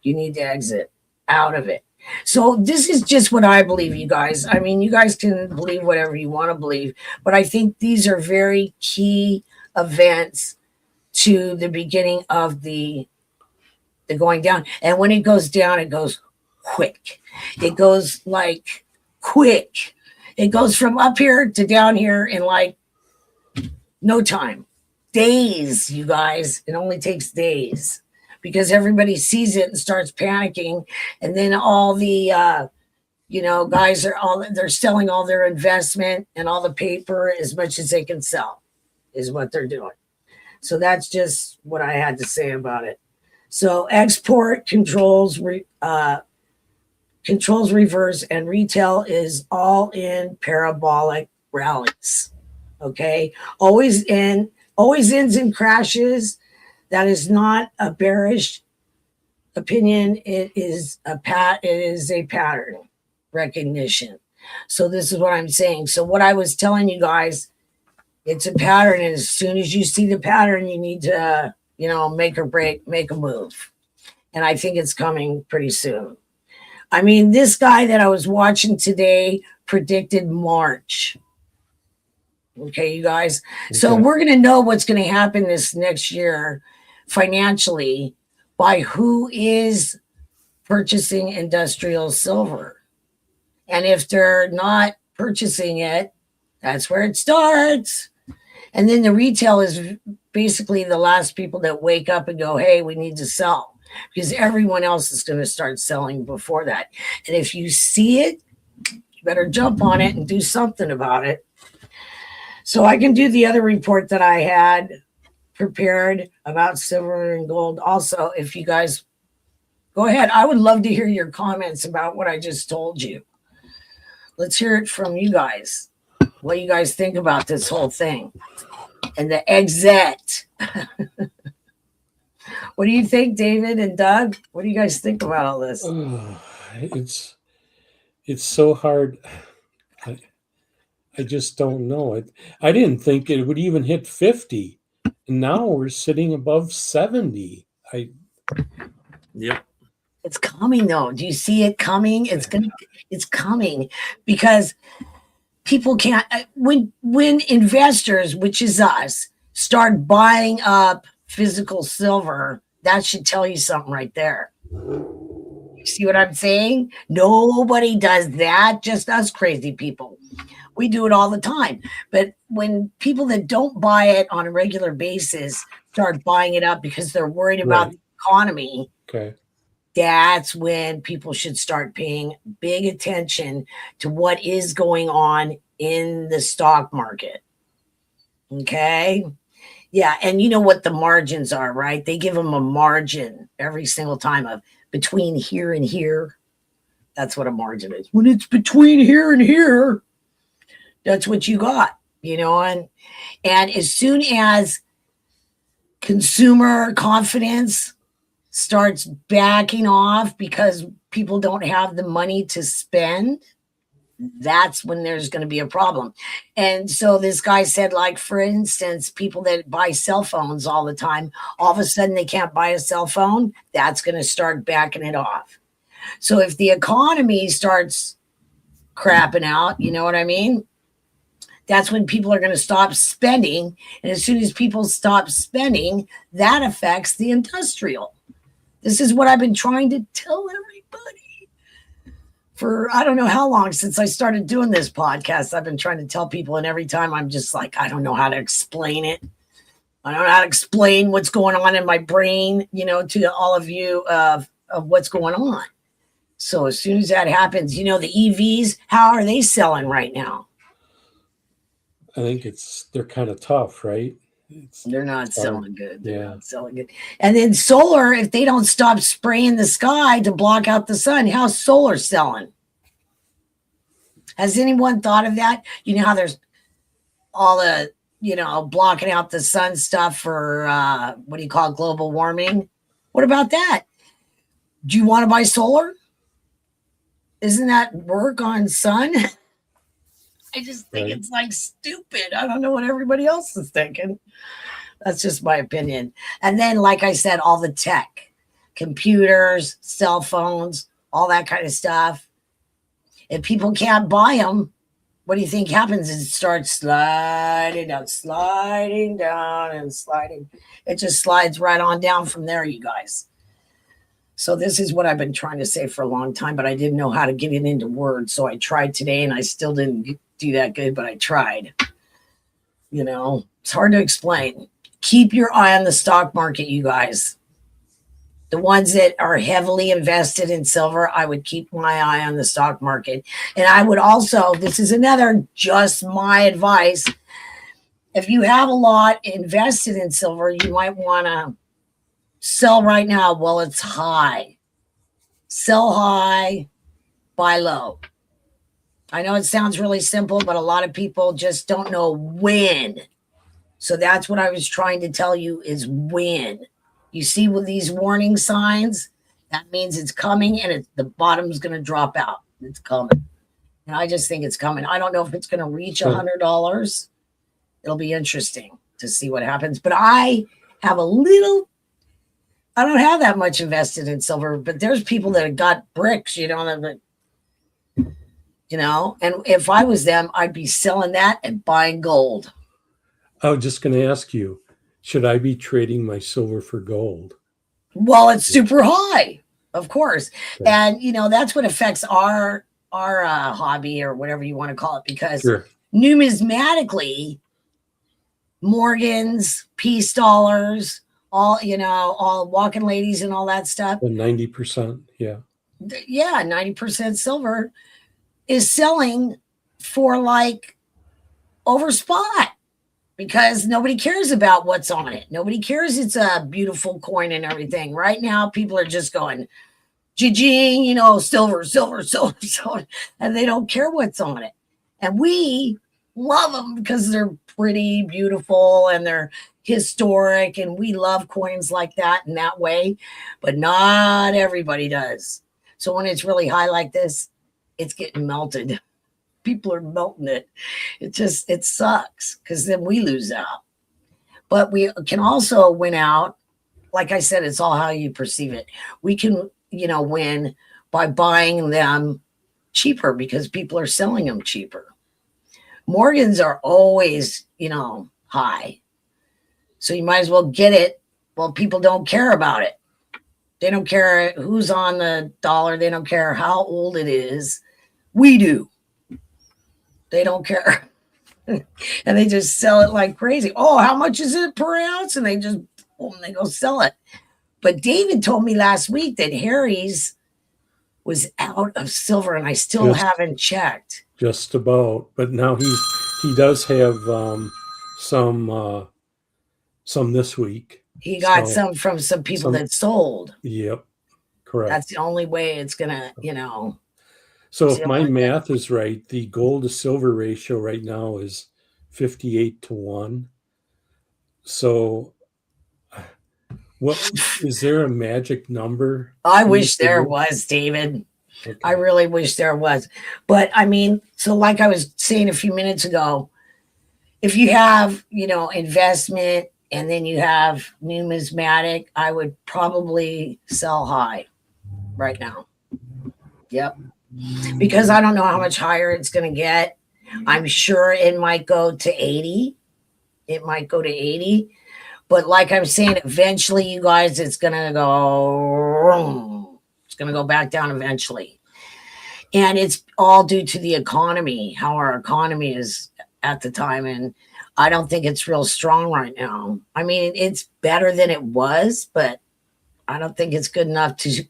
[SPEAKER 2] You need to exit out of it. So this is just what I believe, you guys. I mean, you guys can believe whatever you want to believe, but I think these are very key events to the beginning of the going down. And when it goes down, it goes quick. It goes like quick. It goes from up here to down here in like no time. Days, you guys. It only takes days because everybody sees it and starts panicking. And then all the, guys they're selling all their investment and all the paper as much as they can sell is what they're doing. So that's just what I had to say about it. So export controls reverse, and retail is all in parabolic rallies. Okay. Always ends in crashes. That is not a bearish opinion. It is a pattern recognition. So this is what I'm saying. So what I was telling you guys, it's a pattern. And as soon as you see the pattern, you need to, make or break, make a move. And I think it's coming pretty soon. I mean, this guy that I was watching today predicted March. Okay, you guys. Okay. So we're going to know what's going to happen this next year financially by who is purchasing industrial silver. And if they're not purchasing it, that's where it starts. And then the retail is basically the last people that wake up and go, hey, we need to sell, because everyone else is going to start selling before that. And if you see it, you better jump on it and do something about it. So I can do the other report that I had prepared about silver and gold. Also, if you guys go ahead, I would love to hear your comments about what I just told you. Let's hear it from you guys. What you guys think about this whole thing and the exit. What do you think, David and Doug? What do you guys think about all this?
[SPEAKER 1] It's so hard. I just don't know it. I didn't think it would even hit 50. And now we're sitting above 70.
[SPEAKER 3] Yep.
[SPEAKER 2] It's coming though. Do you see it coming? It's coming because people can't, when investors, which is us, start buying up physical silver, that should tell you something right there. You see what I'm saying? Nobody does that, just us crazy people. We do it all the time. But when people that don't buy it on a regular basis start buying it up because they're worried about the economy,
[SPEAKER 1] okay,
[SPEAKER 2] that's when people should start paying big attention to what is going on in the stock market. Okay? Yeah, and you know what the margins are, right? They give them a margin every single time of between here and here. That's what a margin is. When it's between here and here, that's what you got, and as soon as consumer confidence starts backing off because people don't have the money to spend, that's when there's going to be a problem. And so this guy said, like, for instance, people that buy cell phones all the time, all of a sudden they can't buy a cell phone. That's going to start backing it off. So if the economy starts crapping out, you know what I mean? That's when people are going to stop spending. And as soon as people stop spending, that affects the industrial. This is what I've been trying to tell everybody for I don't know how long since I started doing this podcast. I've been trying to tell people, and every time I'm just like, I don't know how to explain it. I don't know how to explain what's going on in my brain, to all of you of what's going on. So as soon as that happens, the EVs, how are they selling right now?
[SPEAKER 1] I think they're kind of tough, right?
[SPEAKER 2] They're not
[SPEAKER 1] hard.
[SPEAKER 2] selling good. They're
[SPEAKER 1] Yeah.
[SPEAKER 2] not selling good. And then solar, if they don't stop spraying the sky to block out the sun, how's solar selling? Has anyone thought of that? You know how there's all the, blocking out the sun stuff for what do you call it, global warming? What about that? Do you want to buy solar? Isn't that work on sun? I just think
[SPEAKER 1] Right.
[SPEAKER 2] it's like stupid. I don't know what everybody else is thinking. That's just my opinion. And then, like I said, all the tech, computers, cell phones, all that kind of stuff. If people can't buy them, what do you think happens? It starts sliding down, and sliding. It just slides right on down from there, you guys. So this is what I've been trying to say for a long time, but I didn't know how to get it into words. So I tried today, and I still didn't do that good, but I tried. It's hard to explain. Keep your eye on the stock market, you guys. The ones that are heavily invested in silver, I would keep my eye on the stock market. And I would also, this is another just my advice. If you have a lot invested in silver, you might want to sell right now while it's high. Sell high, buy low. I know it sounds really simple, but a lot of people just don't know when. So that's what I was trying to tell you is when. You see with these warning signs, that means it's coming and the bottom's going to drop out. It's coming. And I just think it's coming. I don't know if it's going to reach $100. It'll be interesting to see what happens. But I don't have that much invested in silver, but there's people that have got bricks, and if I was them, I'd be selling that and buying gold.
[SPEAKER 1] I was just going to ask you, should I be trading my silver for gold?
[SPEAKER 2] Well, it's super high, of course.
[SPEAKER 1] Okay.
[SPEAKER 2] And, that's what affects our hobby or whatever you want to call it, because
[SPEAKER 1] Sure.
[SPEAKER 2] numismatically, Morgans, peace dollars, all walking ladies and all that stuff.
[SPEAKER 1] The 90%. Yeah.
[SPEAKER 2] Yeah, 90% silver is selling for like over spot. Because nobody cares about what's on it. Nobody cares it's a beautiful coin and everything. Right now, people are just going, jing, silver, silver, silver, silver. And they don't care what's on it. And we love them because they're pretty, beautiful, and they're historic. And we love coins like that in that way. But not everybody does. So when it's really high like this, it's getting melted. People are melting it. It sucks because then we lose out. But we can also win out. Like I said, it's all how you perceive it. We can, win by buying them cheaper because people are selling them cheaper. Morgans are always, high. So you might as well get it. Well, people don't care about it. They don't care who's on the dollar. They don't care how old it is. We do. They don't care. And they just sell it like crazy. Oh, how much is it per ounce? And they just, they go sell it. But David told me last week that Harry's was out of silver, and I still haven't checked.
[SPEAKER 1] Just about. But now he does have some this week.
[SPEAKER 2] He got some from some people that sold.
[SPEAKER 1] Yep. Correct.
[SPEAKER 2] That's the only way it's going to,
[SPEAKER 1] So if my math is right, the gold to silver ratio right now is 58-1. So what is there a magic number?
[SPEAKER 2] I wish there was, David. Okay. I really wish there was. But I mean, so like I was saying a few minutes ago, if you have, investment and then you have numismatic, I would probably sell high right now. Yep. Because I don't know how much higher it's going to get. I'm sure it might go to 80. It might go to 80. But like I'm saying, eventually, you guys, it's going to go back down eventually. And it's all due to the economy, how our economy is at the time. And I don't think it's real strong right now. I mean, it's better than it was, but I don't think it's good enough to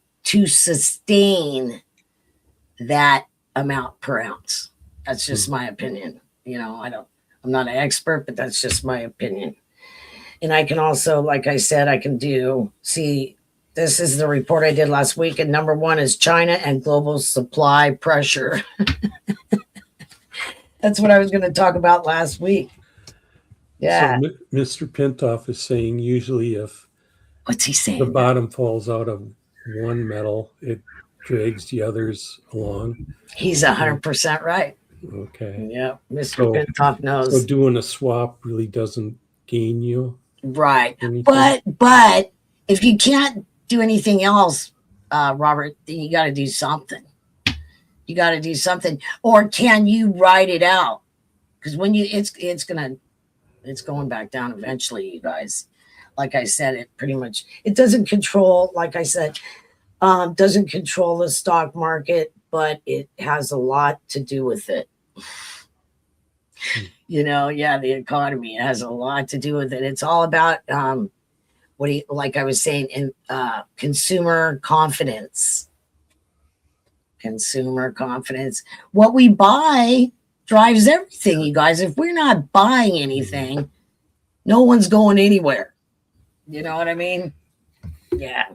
[SPEAKER 2] sustain that amount per ounce. That's just my opinion. I'm not an expert, but that's just my opinion. And I can also, like I said, I can see, this is the report I did last week. And number one is China and global supply pressure. That's what I was going to talk about last week. Yeah.
[SPEAKER 1] So Mr. Pintoff is saying usually if
[SPEAKER 2] What's he saying?
[SPEAKER 1] the bottom falls out of one metal, it drags the others along.
[SPEAKER 2] He's 100% right.
[SPEAKER 1] Okay.
[SPEAKER 2] Yeah. Mr.
[SPEAKER 1] So-
[SPEAKER 2] Pintoff
[SPEAKER 1] So
[SPEAKER 2] knows.
[SPEAKER 1] doing a swap really doesn't gain you
[SPEAKER 2] Right.
[SPEAKER 1] anything?
[SPEAKER 2] But if you can't do anything else, Robert, then you got to do something. You got to do something, or can you ride it out? Because when it's going back down eventually, you guys. Like I said, it doesn't control. Like I said, doesn't control the stock market, but it has a lot to do with it. The economy has a lot to do with it. It's all about like I was saying, in consumer confidence. Consumer confidence. What we buy drives everything, you guys. If we're not buying anything, no one's going anywhere. You know what I mean? Yeah.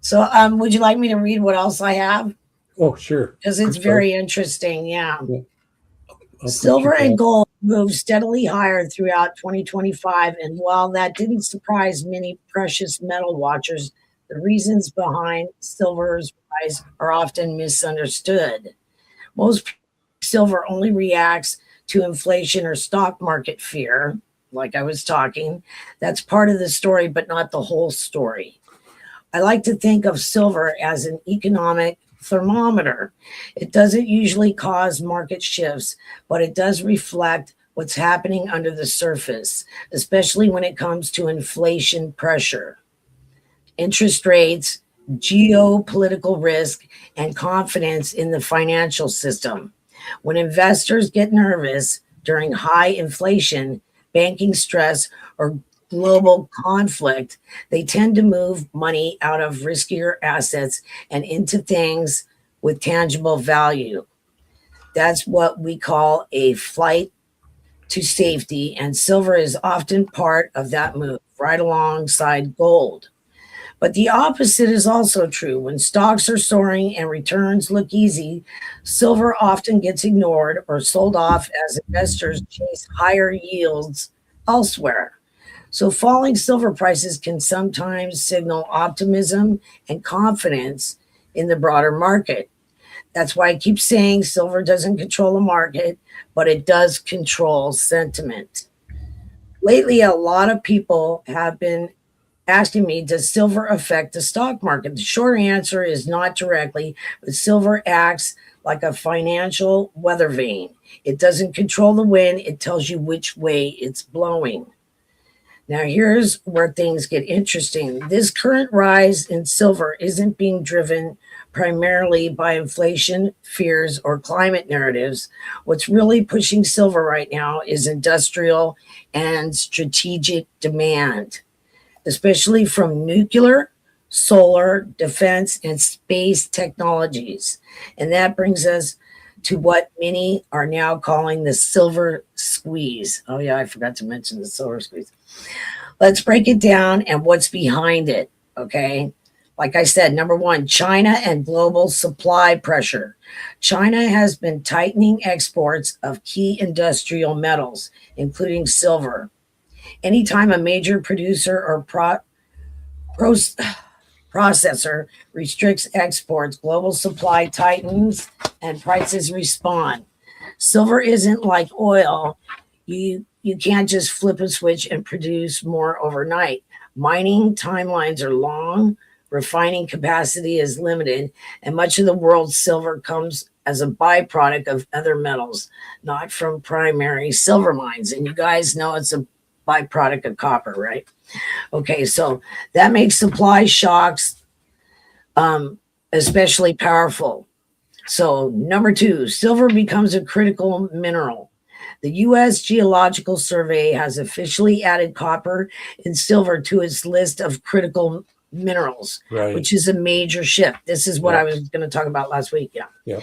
[SPEAKER 2] So would you like me to read what else I have?
[SPEAKER 1] Oh, sure.
[SPEAKER 2] Because it's
[SPEAKER 1] I'm sorry.
[SPEAKER 2] very interesting. Yeah.
[SPEAKER 1] I'll
[SPEAKER 2] Silver
[SPEAKER 1] put you
[SPEAKER 2] and
[SPEAKER 1] back.
[SPEAKER 2] gold moved steadily higher throughout 2025. And while that didn't surprise many precious metal watchers, the reasons behind silver's rise are often misunderstood. Most silver only reacts to inflation or stock market fear, like I was talking. That's part of the story, but not the whole story. I like to think of silver as an economic thermometer. It doesn't usually cause market shifts, but it does reflect what's happening under the surface, especially when it comes to inflation pressure, interest rates, geopolitical risk, and confidence in the financial system. When investors get nervous during high inflation, banking stress, or global conflict, they tend to move money out of riskier assets and into things with tangible value. That's what we call a flight to safety, and silver is often part of that move, right alongside gold. But the opposite is also true. When stocks are soaring and returns look easy, silver often gets ignored or sold off as investors chase higher yields elsewhere. So falling silver prices can sometimes signal optimism and confidence in the broader market. That's why I keep saying silver doesn't control the market, but it does control sentiment. Lately, a lot of people have been asking me, does silver affect the stock market? The short answer is not directly, but silver acts like a financial weather vane. It doesn't control the wind, it tells you which way it's blowing. Now, here's where things get interesting. This current rise in silver isn't being driven primarily by inflation fears or climate narratives. What's really pushing silver right now is industrial and strategic demand, especially from nuclear, solar, defense, and space technologies. And that brings us to what many are now calling the silver squeeze. Oh, yeah, I forgot to mention the silver squeeze. Let's break it down and what's behind it, okay? Like I said, number one, China and global supply pressure. China has been tightening exports of key industrial metals, including silver. Anytime a major producer or processor restricts exports, global supply tightens and prices respond. Silver isn't like oil. You can't just flip a switch and produce more overnight. Mining timelines are long, refining capacity is limited, and much of the world's silver comes as a byproduct of other metals, not from primary silver mines. And you guys know it's a byproduct of copper, right? Okay, so that makes supply shocks especially powerful. So number two, silver becomes a critical mineral. The U.S. Geological Survey has officially added copper and silver to its list of critical minerals,
[SPEAKER 1] Right.
[SPEAKER 2] which is a major shift. This is what
[SPEAKER 1] Yeah.
[SPEAKER 2] I was going to talk about last week. Yeah.
[SPEAKER 1] Yep.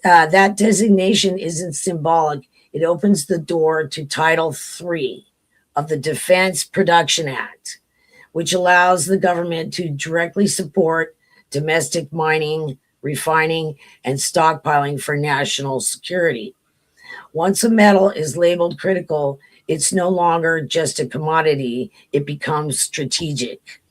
[SPEAKER 2] That designation isn't symbolic. It opens the door to Title III, of the Defense Production Act, which allows the government to directly support domestic mining, refining, and stockpiling for national security. Once a metal is labeled critical, it's no longer just a commodity, it becomes strategic.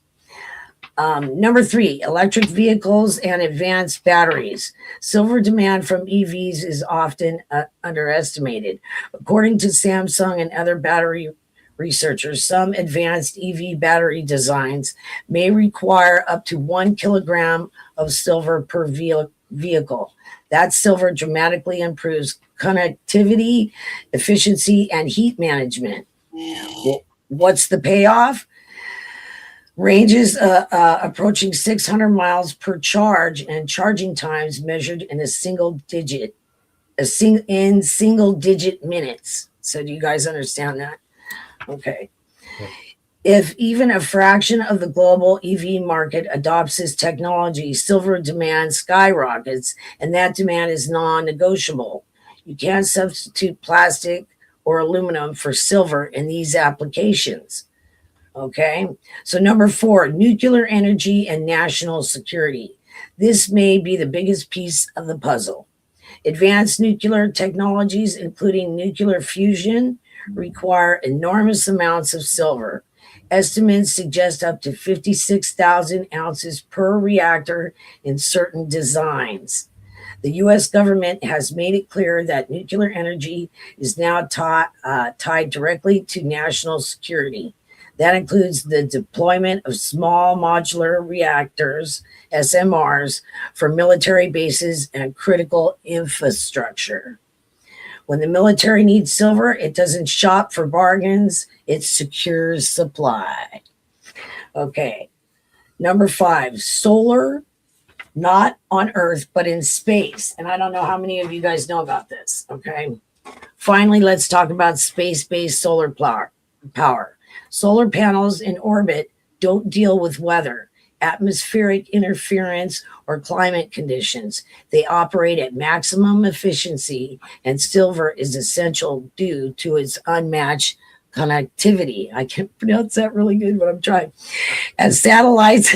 [SPEAKER 2] Number 3, electric vehicles and advanced batteries. Silver demand from EVs is often underestimated. According to Samsung and other battery researchers, some advanced EV battery designs may require up to 1 kilogram of silver per vehicle. That silver dramatically improves connectivity, efficiency, and heat management. What's the payoff? Ranges approaching 600 miles per charge, and charging times measured in single digit minutes. So do you guys understand that? Okay. If even a fraction of the global EV market adopts this technology, silver demand skyrockets, and that demand is non-negotiable. You can't substitute plastic or aluminum for silver in these applications. Okay. So number 4, nuclear energy and national security. This may be the biggest piece of the puzzle. Advanced nuclear technologies, including nuclear fusion, require enormous amounts of silver. Estimates suggest up to 56,000 ounces per reactor in certain designs. The U.S. government has made it clear that nuclear energy is now tied directly to national security. That includes the deployment of small modular reactors, SMRs, for military bases and critical infrastructure. When the military needs silver, it doesn't shop for bargains, it secures supply. Okay. Number 5, solar, not on Earth, but in space. And I don't know how many of you guys know about this. Okay. Finally, let's talk about space-based solar power. Solar panels in orbit don't deal with weather, atmospheric interference, or climate conditions. They operate at maximum efficiency, and silver is essential due to its unmatched connectivity. I can't pronounce that really good, but I'm trying. As satellites,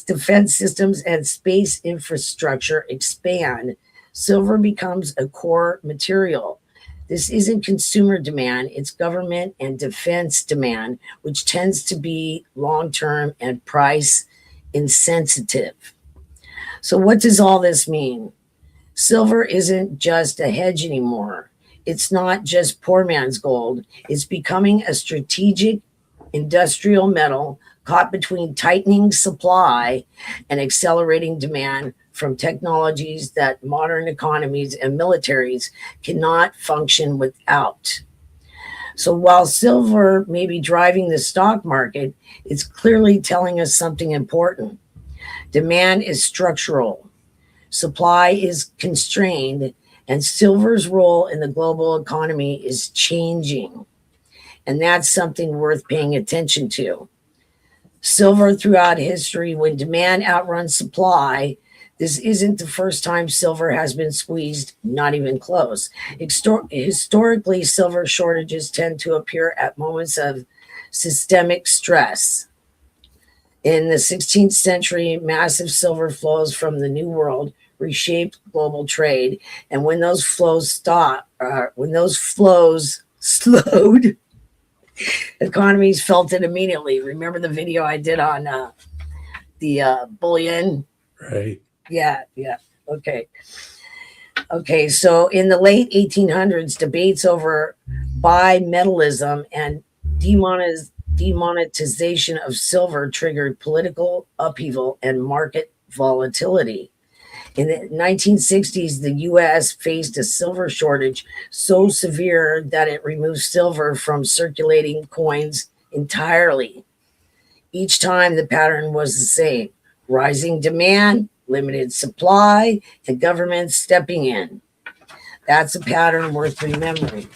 [SPEAKER 2] defense systems, and space infrastructure expand, silver becomes a core material. This isn't consumer demand, it's government and defense demand, which tends to be long-term and price insensitive. So what does all this mean? Silver isn't just a hedge anymore. It's not just poor man's gold. It's becoming a strategic industrial metal caught between tightening supply and accelerating demand from technologies that modern economies and militaries cannot function without. So while silver may be driving the stock market, it's clearly telling us something important. Demand is structural, supply is constrained, and silver's role in the global economy is changing. And that's something worth paying attention to. Silver throughout history, when demand outruns supply, this isn't the first time silver has been squeezed, not even close. Historically, silver shortages tend to appear at moments of systemic stress. In the 16th century, massive silver flows from the New World reshaped global trade. And when those flows slowed, economies felt it immediately. Remember the video I did on the bullion?
[SPEAKER 1] Right.
[SPEAKER 2] Yeah. Okay, so in the late 1800s, debates over bimetallism and demonetization of silver triggered political upheaval and market volatility. In the 1960s, the U.S. faced a silver shortage so severe that it removed silver from circulating coins entirely. Each time the pattern was the same: rising demand, limited supply, and government stepping in. That's a pattern worth remembering.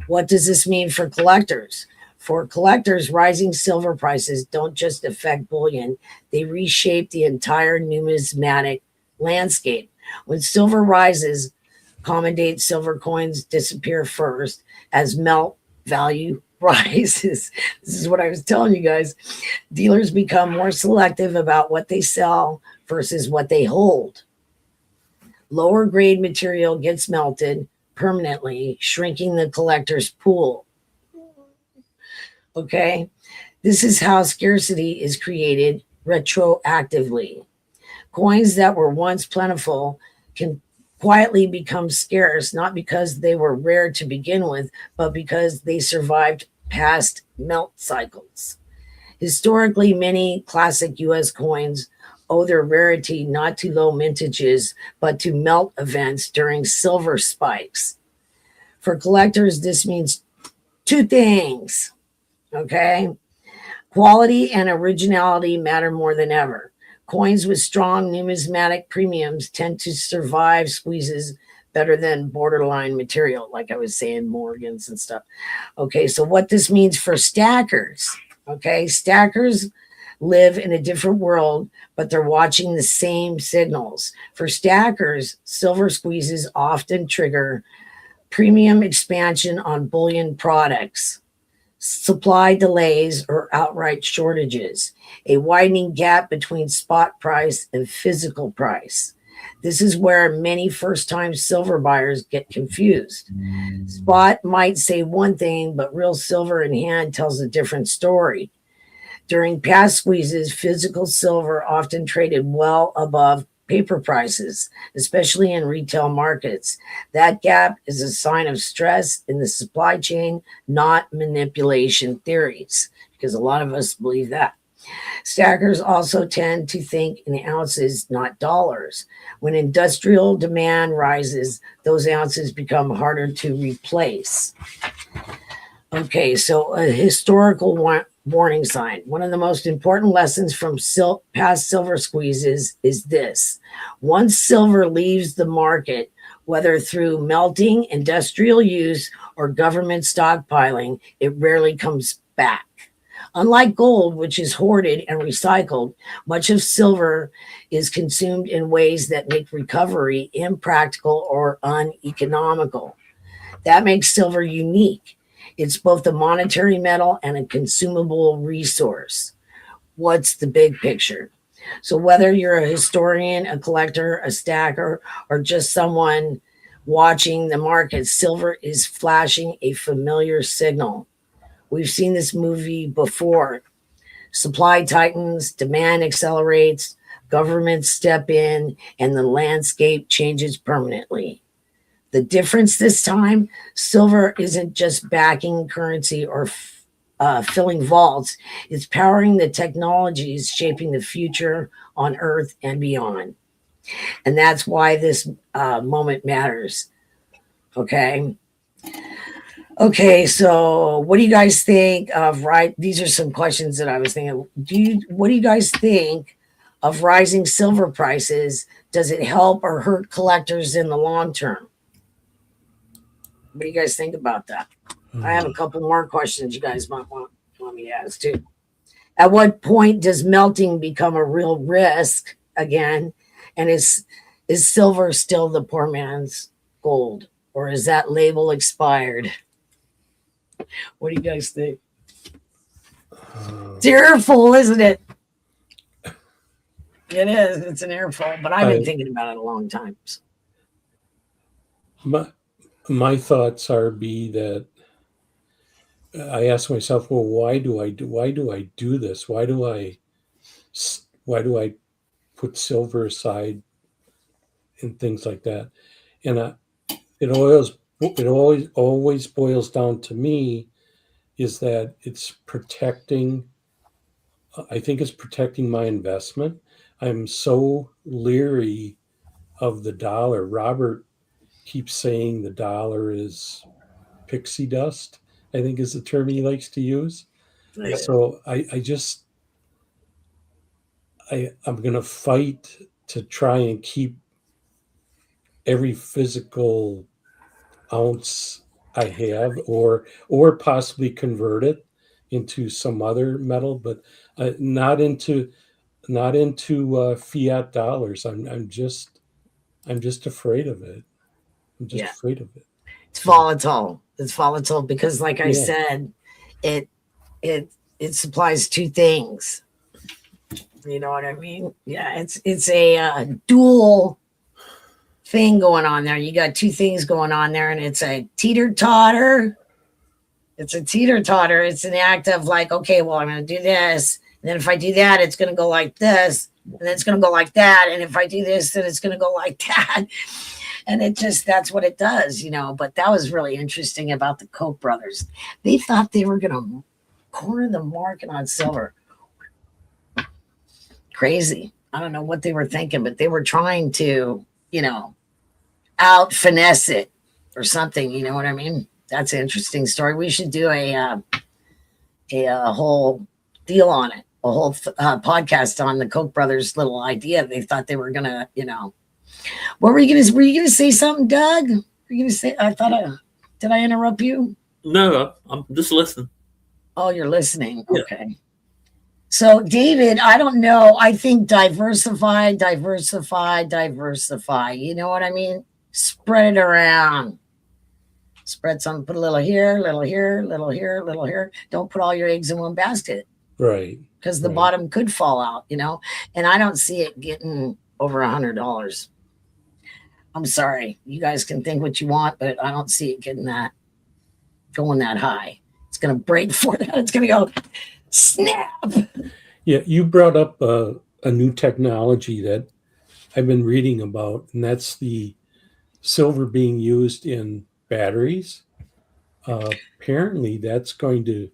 [SPEAKER 2] What does this mean for collectors? For collectors, rising silver prices don't just affect bullion, they reshape the entire numismatic landscape. When silver rises, common date silver coins disappear first as melt value rises. This is what I was telling you guys. Dealers become more selective about what they sell versus what they hold. Lower grade material gets melted permanently, shrinking the collector's pool. Okay, this is how scarcity is created retroactively. Coins that were once plentiful can quietly become scarce, not because they were rare to begin with, but because they survived past melt cycles. Historically, many classic US coins owe their rarity not to low mintages, but to melt events during silver spikes. For collectors, this means two things, okay? Quality and originality matter more than ever. Coins with strong numismatic premiums tend to survive squeezes better than borderline material, like I was saying, Morgans and stuff. Okay, so what this means for stackers, okay? Stackers live in a different world, but they're watching the same signals. For stackers, silver squeezes often trigger premium expansion on bullion products, supply delays, or outright shortages, a widening gap between spot price and physical price. This is where many first-time silver buyers get confused. Spot might say one thing, but real silver in hand tells a different story. During past squeezes, physical silver often traded well above paper prices, especially in retail markets. That gap is a sign of stress in the supply chain, not manipulation theories, because a lot of us believe that. Stackers also tend to think in ounces, not dollars. When industrial demand rises, those ounces become harder to replace. Okay, so a historical warning sign. One of the most important lessons from past silver squeezes is this. Once silver leaves the market, whether through melting, industrial use, or government stockpiling, it rarely comes back. Unlike gold, which is hoarded and recycled, much of silver is consumed in ways that make recovery impractical or uneconomical. That makes silver unique. It's both a monetary metal and a consumable resource. What's the big picture? So whether you're a historian, a collector, a stacker, or just someone watching the market, silver is flashing a familiar signal. We've seen this movie before. Supply tightens, demand accelerates, governments step in, and the landscape changes permanently. The difference this time, silver isn't just backing currency or filling vaults. It's powering the technologies shaping the future on Earth and beyond. And that's why this moment matters. Okay. Okay, so what do you guys think of these are some questions that I was thinking. What do you guys think of rising silver prices? Does it help or hurt collectors in the long term? What do you guys think about that? I have a couple more questions you guys might want me to ask too. At what point does melting become a real risk again? And is silver still the poor man's gold? Or is that label expired? What do you guys think? It's an earful, isn't it? It is. It's an earful, but I've been thinking about it a long time. So.
[SPEAKER 1] My thoughts be that I ask myself, well, why do I do this? Why do I put silver aside and things like that? And it always boils down to me is that it's protecting. I think it's protecting my investment. I'm so leery of the dollar. Robert keeps saying the dollar is pixie dust, I think is the term he likes to use. Yeah. So I'm going to fight to try and keep every physical ounce I have, or possibly convert it into some other metal, but not into fiat dollars. I'm just afraid of it. I'm just afraid of it.
[SPEAKER 2] It's volatile. It's volatile because, like I
[SPEAKER 1] Yeah.
[SPEAKER 2] said, it supplies two things. You know what I mean? Yeah, it's a dual thing going on there. You got two things going on there, and it's a teeter-totter. It's a teeter-totter. It's an act of like, okay, well, I'm going to do this. And then if I do that, it's going to go like this. And then it's going to go like that. And if I do this, then it's going to go like that. And it just, that's what it does, you know. But that was really interesting about the Koch brothers. They thought they were going to corner the market on silver. Crazy. I don't know what they were thinking, but they were trying to, you know, out finesse it or something. You know what I mean? That's an interesting story. We should do a whole deal on it, a whole podcast on the Koch brothers' little idea. They thought they were gonna, you know. What were you gonna say something, Doug? Were you gonna say? Did I interrupt you?
[SPEAKER 3] No, I'm just listening.
[SPEAKER 2] Oh, you're listening.
[SPEAKER 3] Yeah.
[SPEAKER 2] Okay. So, David, I don't know. I think diversify. You know what I mean? Spread it around. Spread some, put a little here, little here, little here, little here. Don't put all your eggs in one basket
[SPEAKER 1] Right.
[SPEAKER 2] because the
[SPEAKER 1] Right.
[SPEAKER 2] bottom could fall out, you know? And I don't see it getting over $100. I'm sorry. You guys can think what you want, but I don't see it getting going that high. It's going to break for that. It's going to go snap.
[SPEAKER 1] Yeah, you brought up a new technology that I've been reading about, and that's the silver being used in batteries. Apparently, that's going to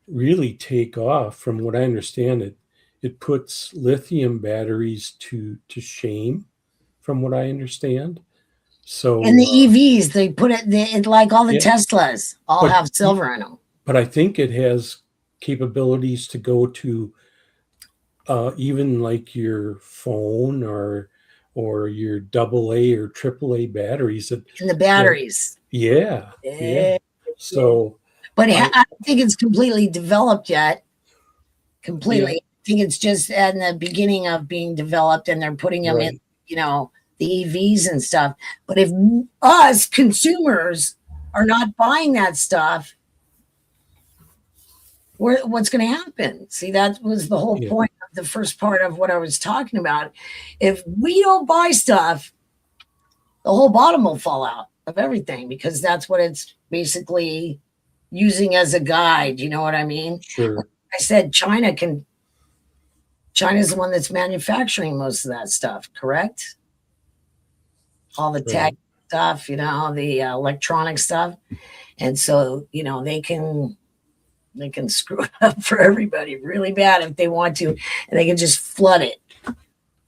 [SPEAKER 1] really take off. From what I understand, it puts lithium batteries to shame. From what I understand, so
[SPEAKER 2] And the EVs, they put it like all the
[SPEAKER 1] Yeah.
[SPEAKER 2] Teslas all
[SPEAKER 1] But-
[SPEAKER 2] have silver in them.
[SPEAKER 1] but I think it has capabilities to go to even like your phone or your AA or AAA batteries. That
[SPEAKER 2] In the batteries.
[SPEAKER 1] yeah. So
[SPEAKER 2] But I don't think it's completely developed yet. Completely. I think it's just in the beginning of being developed and they're putting them in,
[SPEAKER 1] right.
[SPEAKER 2] you know, the EVs and stuff. But if us consumers are not buying that stuff, what's going to happen? See, that was the whole
[SPEAKER 1] Yeah.
[SPEAKER 2] point of the first part of what I was talking about. If we don't buy stuff, the whole bottom will fall out of everything because that's what it's basically using as a guide. You know what I mean?
[SPEAKER 1] Sure.
[SPEAKER 2] I said China's the one that's manufacturing most of that stuff, correct? All the tech stuff, you know, the electronic stuff. And so, you know, they can screw it up for everybody really bad if they want to. And they can just flood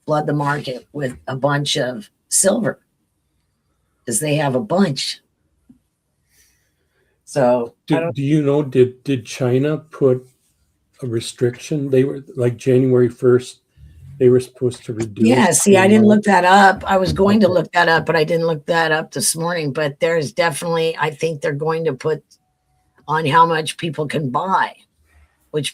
[SPEAKER 2] the market with a bunch of silver because they have a bunch. So
[SPEAKER 1] Do you know, did China put a restriction? They were like January 1st, they were supposed to reduce.
[SPEAKER 2] yeah, see, I didn't look that up. I was going to
[SPEAKER 1] Okay.
[SPEAKER 2] look that up, but I didn't look that up this morning. But there's definitely, I think they're going to put on how much people can buy, which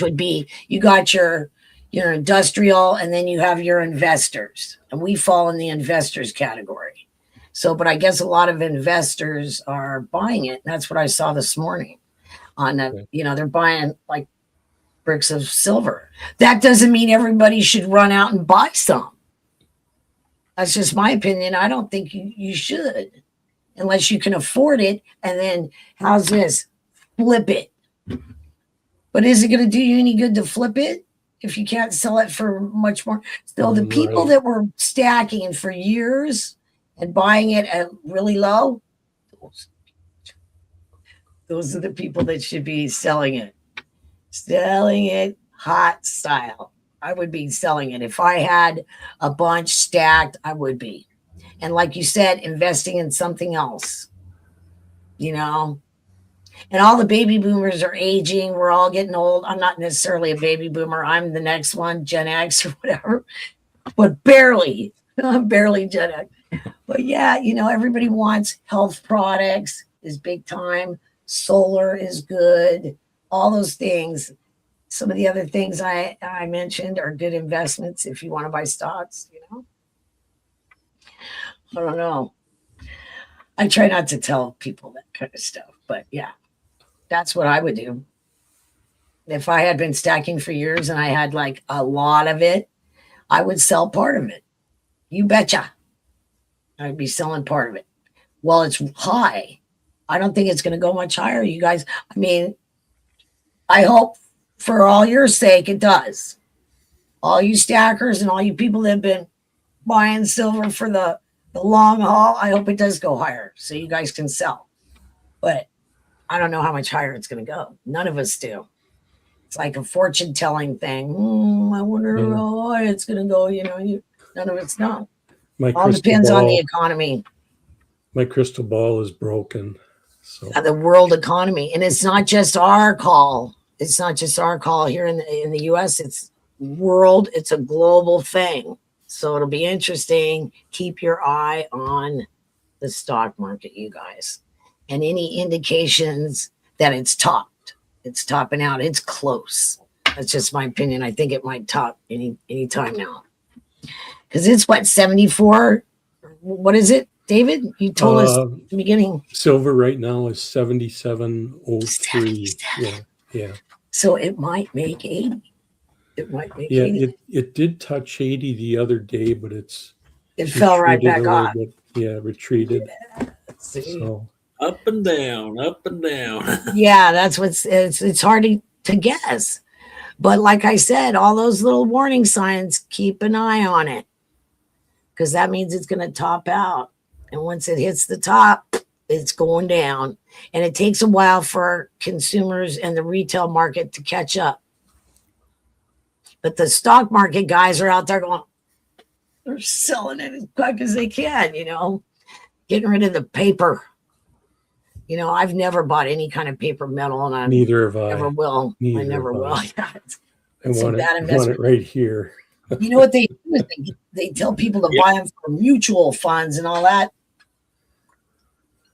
[SPEAKER 2] would be you got your industrial and then you have your investors. And we fall in the investors category. So, but I guess a lot of investors are buying it. That's what I saw this morning on
[SPEAKER 1] Okay.
[SPEAKER 2] they're buying like bricks of silver. That doesn't mean everybody should run out and buy some. That's just my opinion. I don't think you should unless you can afford it. And then how's this? Flip it. But is it going to do you any good to flip it if you can't sell it for much more? Still, the people
[SPEAKER 1] Right.
[SPEAKER 2] that were stacking for years and buying it at really low, those are the people that should be selling it. Selling it hot style. I would be selling it. If I had a bunch stacked, I would be. And like you said, investing in something else, And all the baby boomers are aging. We're all getting old. I'm not necessarily a baby boomer. I'm the next one, Gen X or whatever, but barely. I'm barely Gen X. But yeah, everybody wants health products is big time. Solar is good. All those things. Some of the other things I mentioned are good investments if you want to buy stocks, I don't know. I try not to tell people that kind of stuff, but yeah, that's what I would do. If I had been stacking for years and I had like a lot of it, I would sell part of it. You betcha. I'd be selling part of it. Well, it's high. I don't think it's going to go much higher, you guys. I mean, I hope for all your sake it does. All you stackers and all you people that have been buying silver for the long haul, I hope it does go higher so you guys can sell. But I don't know how much higher it's going to go. None of us do. It's like a fortune telling thing. I wonder how high it's going to go. None of us know. All depends on the economy.
[SPEAKER 1] My crystal ball is broken. So
[SPEAKER 2] The world economy. And it's not just our call. It's not just our call here in the US. It's world. It's a global thing. So it'll be interesting. Keep your eye on the stock market, you guys. And any indications that it's topped. It's topping out. It's close. That's just my opinion. I think it might top any time now. Because it's what, 74? What is it, David? You told us at the beginning.
[SPEAKER 1] Silver right now is 77.03.
[SPEAKER 2] 77.
[SPEAKER 1] Yeah.
[SPEAKER 2] So it might make 80. It might make 80.
[SPEAKER 1] It did touch 80 the other day, but it
[SPEAKER 2] fell right back off.
[SPEAKER 1] Retreated.
[SPEAKER 2] See?
[SPEAKER 1] So
[SPEAKER 3] Up and down, up and down.
[SPEAKER 2] Yeah, that's it's hard to guess. But like I said, all those little warning signs, keep an eye on it. Because that means it's going to top out. And once it hits the top, it's going down. And it takes a while for consumers and the retail market to catch up. But the stock market guys are out there going, they're selling it as quick as they can, getting rid of the paper. I've never bought any kind of paper metal, and I
[SPEAKER 1] neither have I.
[SPEAKER 2] never will.
[SPEAKER 1] Neither
[SPEAKER 2] I never
[SPEAKER 1] have
[SPEAKER 2] will.
[SPEAKER 1] I.
[SPEAKER 2] It's a bad
[SPEAKER 1] want
[SPEAKER 2] investment.
[SPEAKER 1] it right here.
[SPEAKER 2] You know what they do is they tell people to buy them for mutual funds and all that.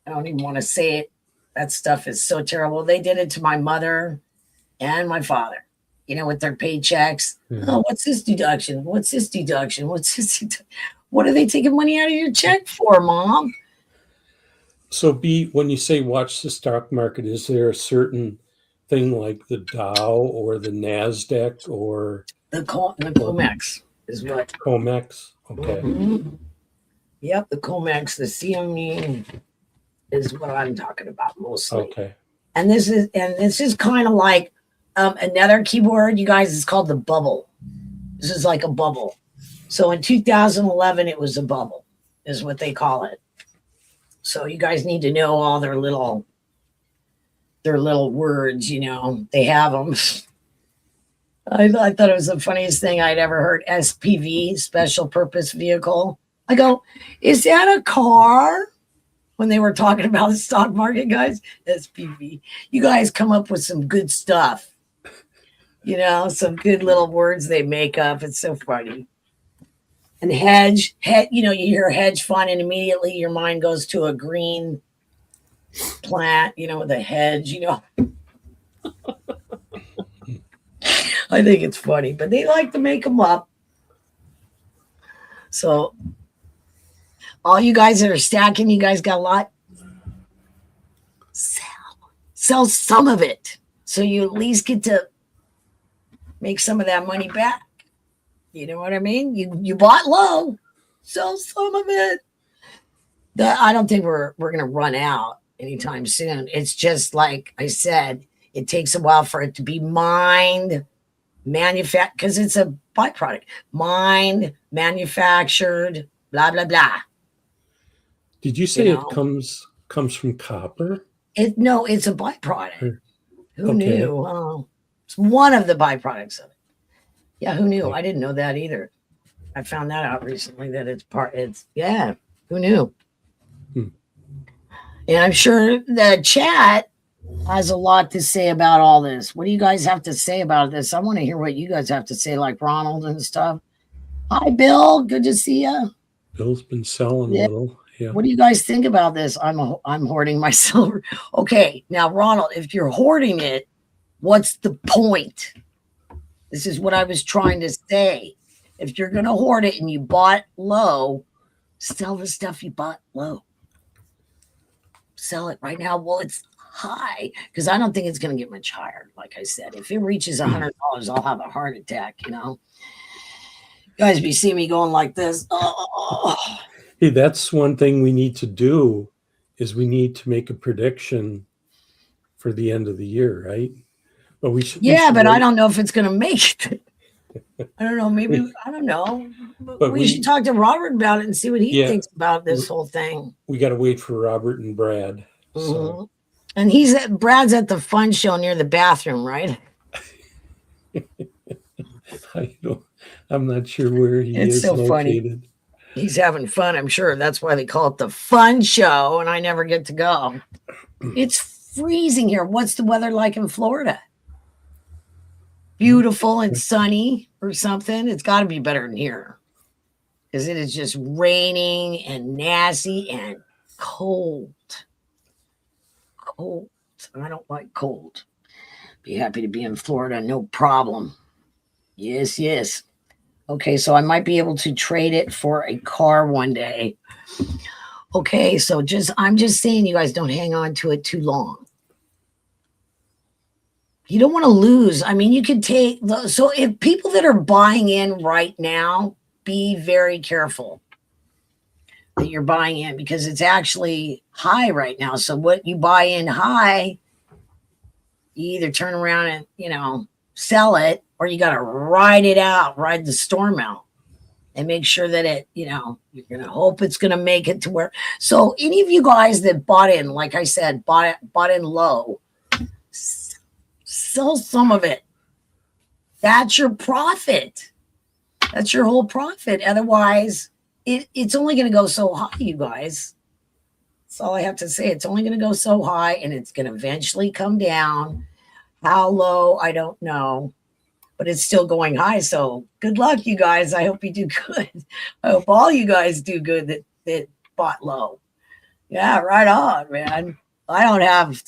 [SPEAKER 2] I don't even want to say it. That stuff is so terrible. They did it to my mother and my father, with their paychecks.
[SPEAKER 1] Yeah.
[SPEAKER 2] Oh, what's this deduction? What's this deduction? What's this? What are they taking money out of your check for, Mom?
[SPEAKER 1] So, when you say watch the stock market, is there a certain thing like the Dow or the NASDAQ or
[SPEAKER 2] The COMEX is what.
[SPEAKER 1] COMEX? Okay.
[SPEAKER 2] Mhm. Yep, the COMEX, the CME is what I'm talking about mostly.
[SPEAKER 1] Okay.
[SPEAKER 2] And this is kind of like another keyword, you guys, is called the bubble. This is like a bubble. So in 2011, it was a bubble, is what they call it. So you guys need to know all their little words, they have them. I thought it was the funniest thing I'd ever heard. SPV, special purpose vehicle. I go, is that a car? When they were talking about the stock market, guys, SPV. You guys come up with some good stuff. Some good little words they make up. It's so funny. And hedge, you hear hedge fund and immediately your mind goes to a green plant, with a hedge, I think it's funny, but they like to make them up. So all you guys that are stacking, you guys got a lot. Sell some of it. So you at least get to make some of that money back. You know what I mean? You bought low, sell some of it. I don't think we're going to run out anytime soon. It's just like I said, it takes a while for it to be mined, manufactured, because it's a byproduct. Mined, manufactured, blah, blah, blah.
[SPEAKER 1] Did you say it comes from copper?
[SPEAKER 2] No, it's a byproduct. Who
[SPEAKER 1] Okay.
[SPEAKER 2] knew? Oh, it's one of the byproducts of it. Yeah, who knew? I didn't know that either. I found that out recently that who knew? And I'm sure the chat has a lot to say about all this. What do you guys have to say about this? I want to hear what you guys have to say, like Ronald and stuff. Hi, Bill. Good to see you.
[SPEAKER 1] Bill's been selling a little. Yeah.
[SPEAKER 2] What do you guys think about this? I'm hoarding my silver. Okay, now Ronald, if you're hoarding it, what's the point? This is what I was trying to say. If you're going to hoard it and you bought low, sell the stuff you bought low. sell it right now. Well, it's high because I don't think it's going to get much higher. Like I said, if it reaches $100, I'll have a heart attack. You guys be seeing me going like this. Oh.
[SPEAKER 1] Hey, that's one thing we need to do is we need to make a prediction for the end of the year, right? But we should.
[SPEAKER 2] Yeah, but I don't know if it's going to make it. I don't know. Maybe I don't know.
[SPEAKER 1] But
[SPEAKER 2] we should talk to Robert about it and see what he
[SPEAKER 1] Yeah.
[SPEAKER 2] thinks about this whole thing.
[SPEAKER 1] We got to wait for Robert and Brad. So.
[SPEAKER 2] And Brad's at the fun show near the bathroom, right?
[SPEAKER 1] I'm not sure where he
[SPEAKER 2] It's
[SPEAKER 1] is
[SPEAKER 2] so funny.
[SPEAKER 1] located.
[SPEAKER 2] He's having fun, I'm sure. That's why they call it the fun show, and I never get to go. It's freezing here. What's the weather like in Florida? Beautiful and sunny or something. It's got to be better than here because it is just raining and nasty and cold. Cold. I don't like cold. Be happy to be in Florida. No problem. Yes, yes. Okay, so I might be able to trade it for a car one day. Okay, so I'm just saying you guys don't hang on to it too long. You don't want to lose. I mean, you could so if people that are buying in right now, be very careful that you're buying in because it's actually high right now. So what you buy in high, you either turn around and, sell it, or you got to ride it out, ride the storm out and make sure that you're going to hope it's going to make it to where. So any of you guys that bought in, like I said, bought in low, sell some of it. That's your profit. That's your whole profit. Otherwise, it's only going to go so high, you guys. That's all I have to say. It's only going to go so high and it's going to eventually come down. How low, I don't know. But it's still going high. So good luck, you guys. I hope you do good. I hope all you guys do good that bought low. Yeah, right on, man. I don't have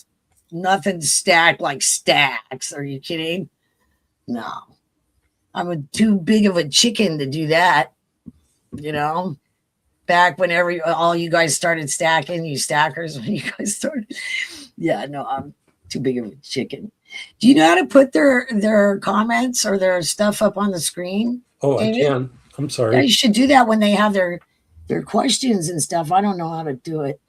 [SPEAKER 2] nothing stacked like stacks. Are you kidding? No. I'm too big of a chicken to do that. Back whenever all you guys started stacking, you stackers, when you guys started. Yeah, no, I'm too big of a chicken. Do you know how to put their comments or their stuff up on the screen?
[SPEAKER 1] Oh,
[SPEAKER 2] David?
[SPEAKER 1] I can. I'm sorry.
[SPEAKER 2] Yeah, you should do that when they have their questions and stuff. I don't know how to do it.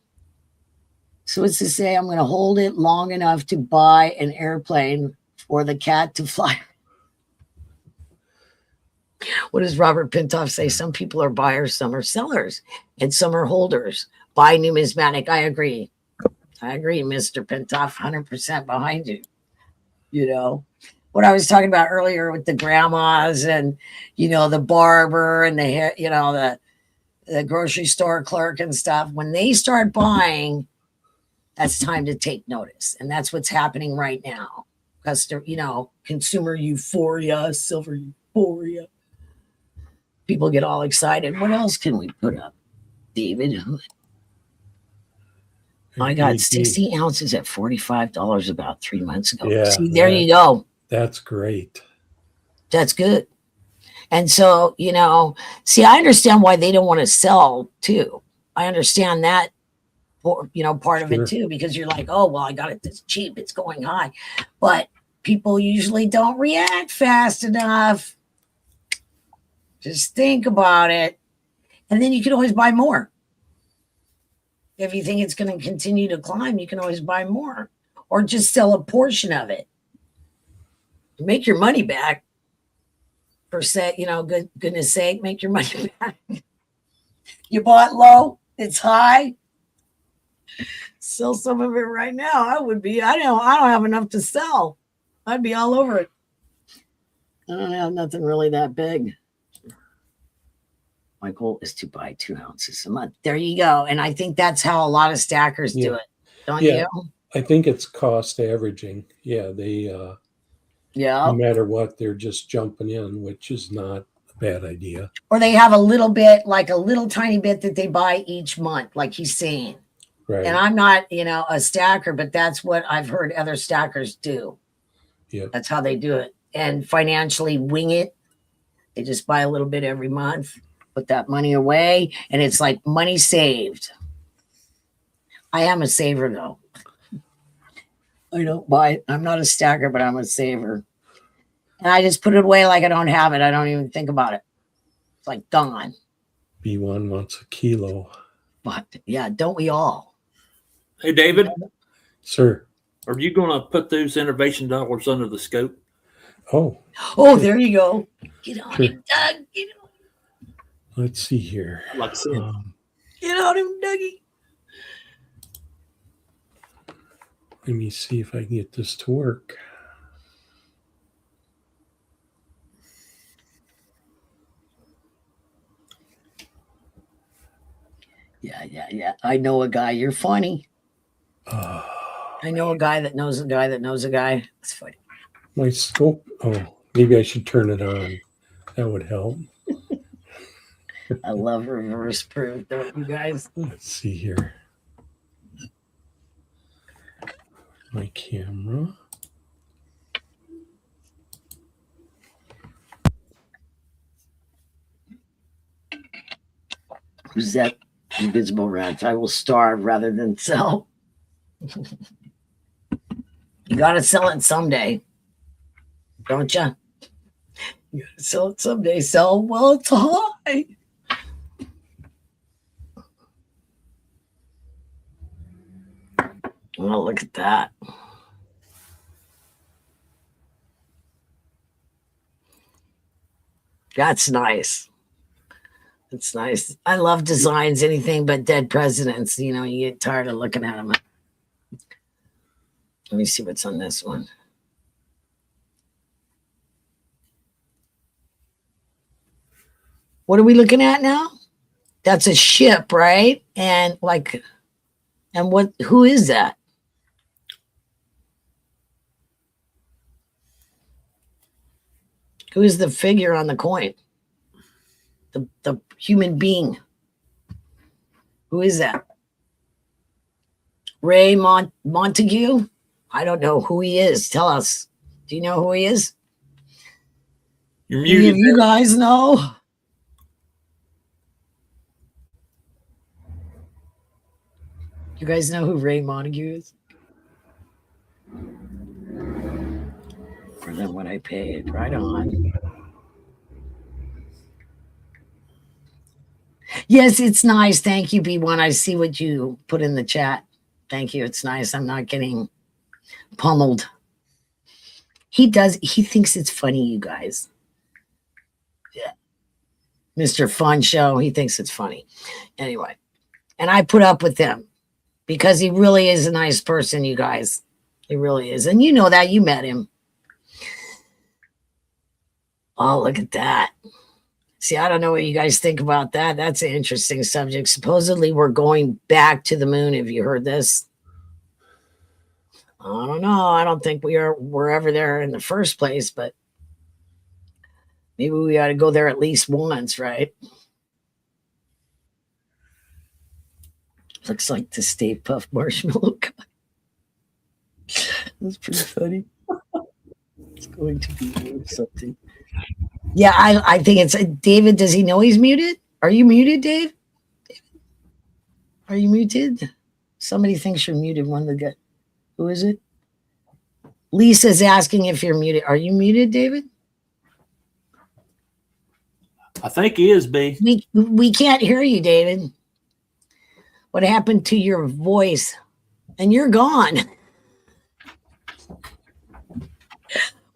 [SPEAKER 2] So it's to say I'm going to hold it long enough to buy an airplane for the cat to fly. What does Robert Pintoff say? Some people are buyers, some are sellers, and some are holders. Buy numismatic. I agree, Mr. Pintoff, 100% behind you. What I was talking about earlier with the grandmas and, the barber and the grocery store clerk and stuff, when they start buying, that's time to take notice. And that's what's happening right now. Consumer euphoria, silver euphoria. People get all excited. What else can we put up, David? I got 60 ounces at $45 about 3 months ago.
[SPEAKER 1] Yeah,
[SPEAKER 2] see, there you go.
[SPEAKER 1] That's great.
[SPEAKER 2] That's good. And so, I understand why they don't want to sell too. I understand that, part of it too, because you're like, oh, well, I got it this cheap. It's going high. But people usually don't react fast enough. Just think about it. And then you can always buy more. If you think it's going to continue to climb, you can always buy more or just sell a portion of it. Make your money back. Goodness sake, make your money back. You bought low, it's high. Sell some of it right now. I would be. I don't have enough to sell. I'd be all over it. I don't have nothing really that big. My goal is to buy 2 ounces a month. There you go. And I think that's how a lot of stackers do it. Don't you?
[SPEAKER 1] I think it's cost averaging. Yeah, they no matter what, they're just jumping in, which is not a bad idea.
[SPEAKER 2] Or they have a little bit, like a little tiny bit that they buy each month, like he's saying.
[SPEAKER 1] Right.
[SPEAKER 2] And I'm not, a stacker, but that's what I've heard other stackers do.
[SPEAKER 1] Yeah.
[SPEAKER 2] That's how they do it. And financially wing it. They just buy a little bit every month, put that money away, and it's like money saved. I am a saver though. I don't buy. I'm not a stacker, but I'm a saver. And I just put it away like I don't have it. I don't even think about it. It's like gone.
[SPEAKER 1] B1 wants a kilo.
[SPEAKER 2] But yeah, don't we all?
[SPEAKER 3] Hey, David,
[SPEAKER 1] Sir.
[SPEAKER 3] are you going to put those innovation dollars under the scope?
[SPEAKER 1] Oh,
[SPEAKER 2] Oh, there you go. Get on
[SPEAKER 1] Sure.
[SPEAKER 2] him, Doug.
[SPEAKER 1] let's see here.
[SPEAKER 3] Like I said,
[SPEAKER 2] Get on him, Dougie.
[SPEAKER 1] Let me see if I can get this to work.
[SPEAKER 2] Yeah. I know a guy. You're funny. I know a guy that knows a guy that knows a guy. It's funny.
[SPEAKER 1] My scope. Oh, maybe I should turn it on. That would help.
[SPEAKER 2] I love reverse proof, don't you guys?
[SPEAKER 1] Let's see here. My camera.
[SPEAKER 2] Who's that invisible ranch? I will starve rather than sell. You got to sell it someday, don't you? You got to sell it someday. Sell while it's high. Oh, look at that. That's nice. It's nice. I love designs, anything but dead presidents. You know, you get tired of looking at them. Let me see what's on this one. What are we looking at now? That's a ship, right? And who is that? Who is the figure on the coin? The human being. Who is that? Ray Montague? I don't know who he is. Tell us. Do you know who he is?
[SPEAKER 3] you're
[SPEAKER 2] Any
[SPEAKER 3] muted.
[SPEAKER 2] of you guys know? You guys know who Ray Montague is? For them what I paid. Right on. Yes, it's nice. Thank you, B1. I see what you put in the chat. Thank you. It's nice. I'm not getting pummeled. He thinks it's funny, you guys. Yeah. Mr. Fun Show, he thinks it's funny. Anyway, and I put up with him because he really is a nice person, you guys. He really is. And you know that. You met him. Oh, look at that. See, I don't know what you guys think about that. That's an interesting subject. Supposedly, we're going back to the moon. Have you heard this? I don't know. I don't think we're ever there in the first place, but maybe we ought to go there at least once, right? Looks like the Stay Puft Marshmallow guy. That's pretty funny. It's going to be something. Yeah, I think it's David. Does he know he's muted? Are you muted, Dave? Are you muted? Somebody thinks you're muted. One of the guys. Who is it? Lisa's asking if you're muted. Are you muted, David?
[SPEAKER 3] I think he is, B.
[SPEAKER 2] We can't hear you, David. What happened to your voice? And you're gone.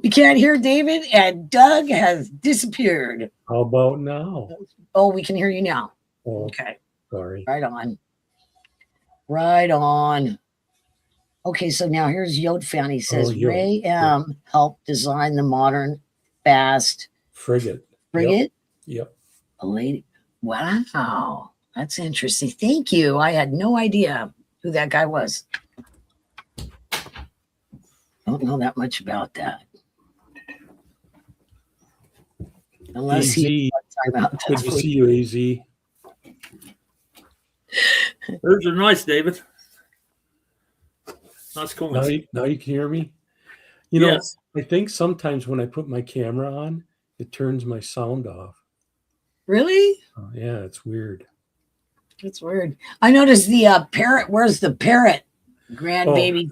[SPEAKER 2] We can't hear David, and Doug has disappeared.
[SPEAKER 1] How about now?
[SPEAKER 2] Oh, we can hear you now.
[SPEAKER 1] Oh,
[SPEAKER 2] Okay.
[SPEAKER 1] sorry.
[SPEAKER 2] Right on. Right on. Okay, so now here's Yod Fan. He says
[SPEAKER 1] Yod,
[SPEAKER 2] Ray
[SPEAKER 1] yeah.
[SPEAKER 2] helped design the modern fast
[SPEAKER 1] Frigate.
[SPEAKER 2] frigate.
[SPEAKER 1] Yep.
[SPEAKER 2] A lady. Wow. That's interesting. Thank you. I had no idea who that guy was. Don't know that much about that. Unless he
[SPEAKER 1] AZ. Good to see you, AZ.
[SPEAKER 3] Those are nice, David. Nice comments.
[SPEAKER 1] Now you can hear me? You know,
[SPEAKER 3] Yes.
[SPEAKER 1] I think sometimes when I put my camera on, it turns my sound off.
[SPEAKER 2] Really?
[SPEAKER 1] Yeah, it's weird.
[SPEAKER 2] It's weird. I noticed the parrot. Where's the parrot? Grandbaby.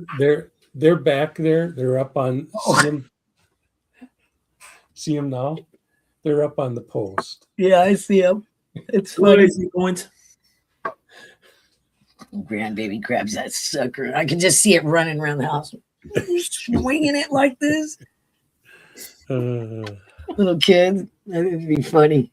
[SPEAKER 1] They're back there. They're up on.
[SPEAKER 2] Oh.
[SPEAKER 1] See them now? They're up on the post.
[SPEAKER 2] Yeah, I see him. It's
[SPEAKER 3] What
[SPEAKER 2] funny.
[SPEAKER 3] is he coins?
[SPEAKER 2] Grandbaby grabs that sucker. I can just see it running around the house, swinging it like this. Little kid. That would be funny.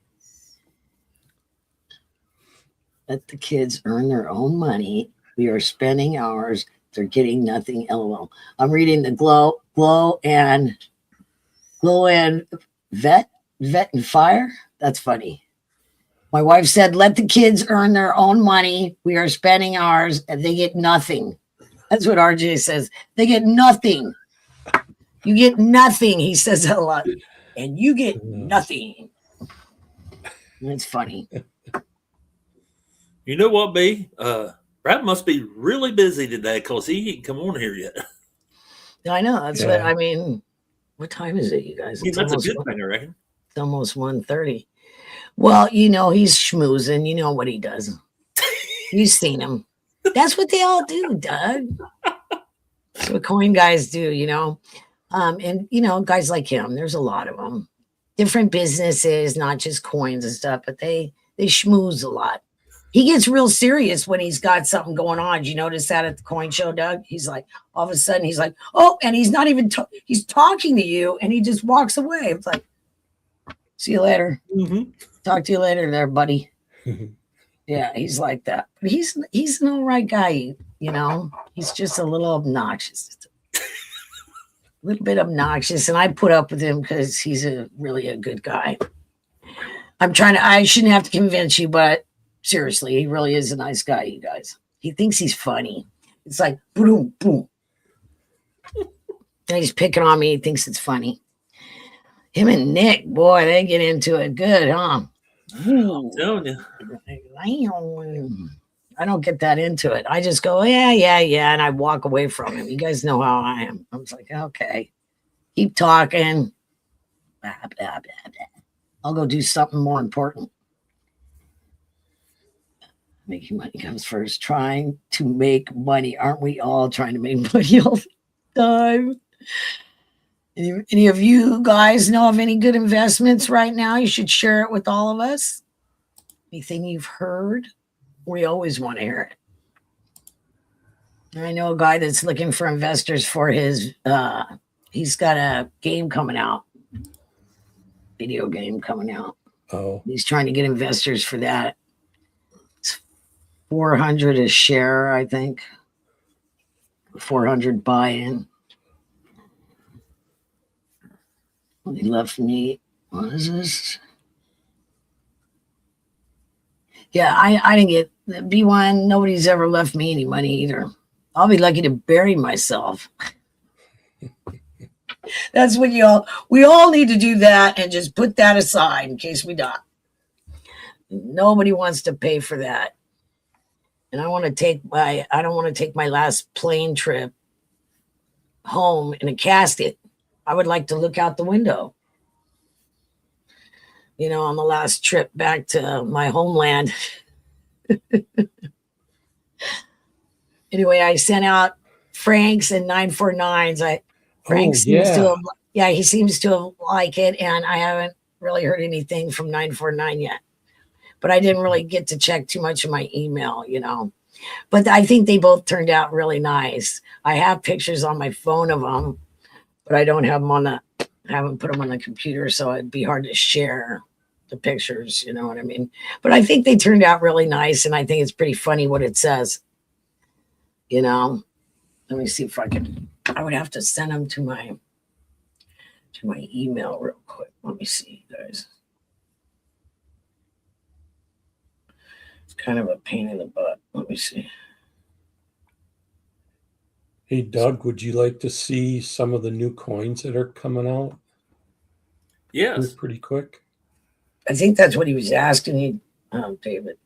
[SPEAKER 2] Let the kids earn their own money. We are spending ours. They're getting nothing. LOL. I'm reading the glow and vet and fire. That's funny. My wife said, let the kids earn their own money. We are spending ours and they get nothing. That's what RJ says. They get nothing. You get nothing. He says that a lot. And you get nothing. That's funny.
[SPEAKER 3] You know what, B? Brad must be really busy today because he ain't come on here yet.
[SPEAKER 2] I know. That's what I mean. What time is it, you guys?
[SPEAKER 3] Yeah, that's a good thing, I reckon.
[SPEAKER 2] It's almost 1:30. Well, you know, he's schmoozing. You know what he does. You've seen him. That's what they all do, Doug. That's what coin guys do, you know. And, you know, guys like him, there's a lot of them. Different businesses, not just coins and stuff, but they schmooze a lot. He gets real serious when he's got something going on. Did you notice that at the coin show, Doug? He's like, all of a sudden, he's like, oh, and he's not even, he's talking to you, and he just walks away. It's like, see you later.
[SPEAKER 3] Mm-hmm.
[SPEAKER 2] Talk to you later there, buddy. Yeah, he's like that. But he's an all right guy, you know. He's just a little obnoxious. A little bit obnoxious, and I put up with him because he's really a good guy. I shouldn't have to convince you, but seriously, he really is a nice guy, you guys. He thinks he's funny. It's like, boom, boom. And he's picking on me. He thinks it's funny. Him and Nick, boy, they get into it good, huh?
[SPEAKER 3] I'm telling you.
[SPEAKER 2] I don't get that into it. I just go, yeah, and I walk away from him. You guys know how I am. I was like, okay, keep talking. Blah, blah, blah, blah. I'll go do something more important. Making money comes first. Trying to make money. Aren't we all trying to make money all the time? Any of you guys know of any good investments right now? You should share it with all of us. Anything you've heard? We always want to hear it. I know a guy that's looking for investors for his, he's got a game coming out, video game coming out.
[SPEAKER 1] Oh,
[SPEAKER 2] He's trying to get investors for that. It's 400 a share, I think. 400 buy-in. He left me. What is this? Yeah, I didn't get B1. Nobody's ever left me any money either. I'll be lucky to bury myself. That's what we all need to do that and just put that aside in case we die. Nobody wants to pay for that. And I don't want to take my last plane trip home in a casket. I would like to look out the window. You know, on the last trip back to my homeland. Anyway, I sent out Frank's and 949s. Frank seems to have, he seems to like it, and I haven't really heard anything from 949 yet. But I didn't really get to check too much of my email, you know. But I think they both turned out really nice. I have pictures on my phone of them, but I don't have them haven't put them on the computer, so it'd be hard to share the pictures, you know what I mean? But I think they turned out really nice, and I think it's pretty funny what it says. You know, let me see if I would have to send them to my email real quick. Let me see, guys. It's kind of a pain in the butt. Let me see.
[SPEAKER 1] Hey, Doug, would you like to see some of the new coins that are coming out?
[SPEAKER 3] Yes.
[SPEAKER 1] They're pretty quick.
[SPEAKER 2] I think that's what he was asking you, David.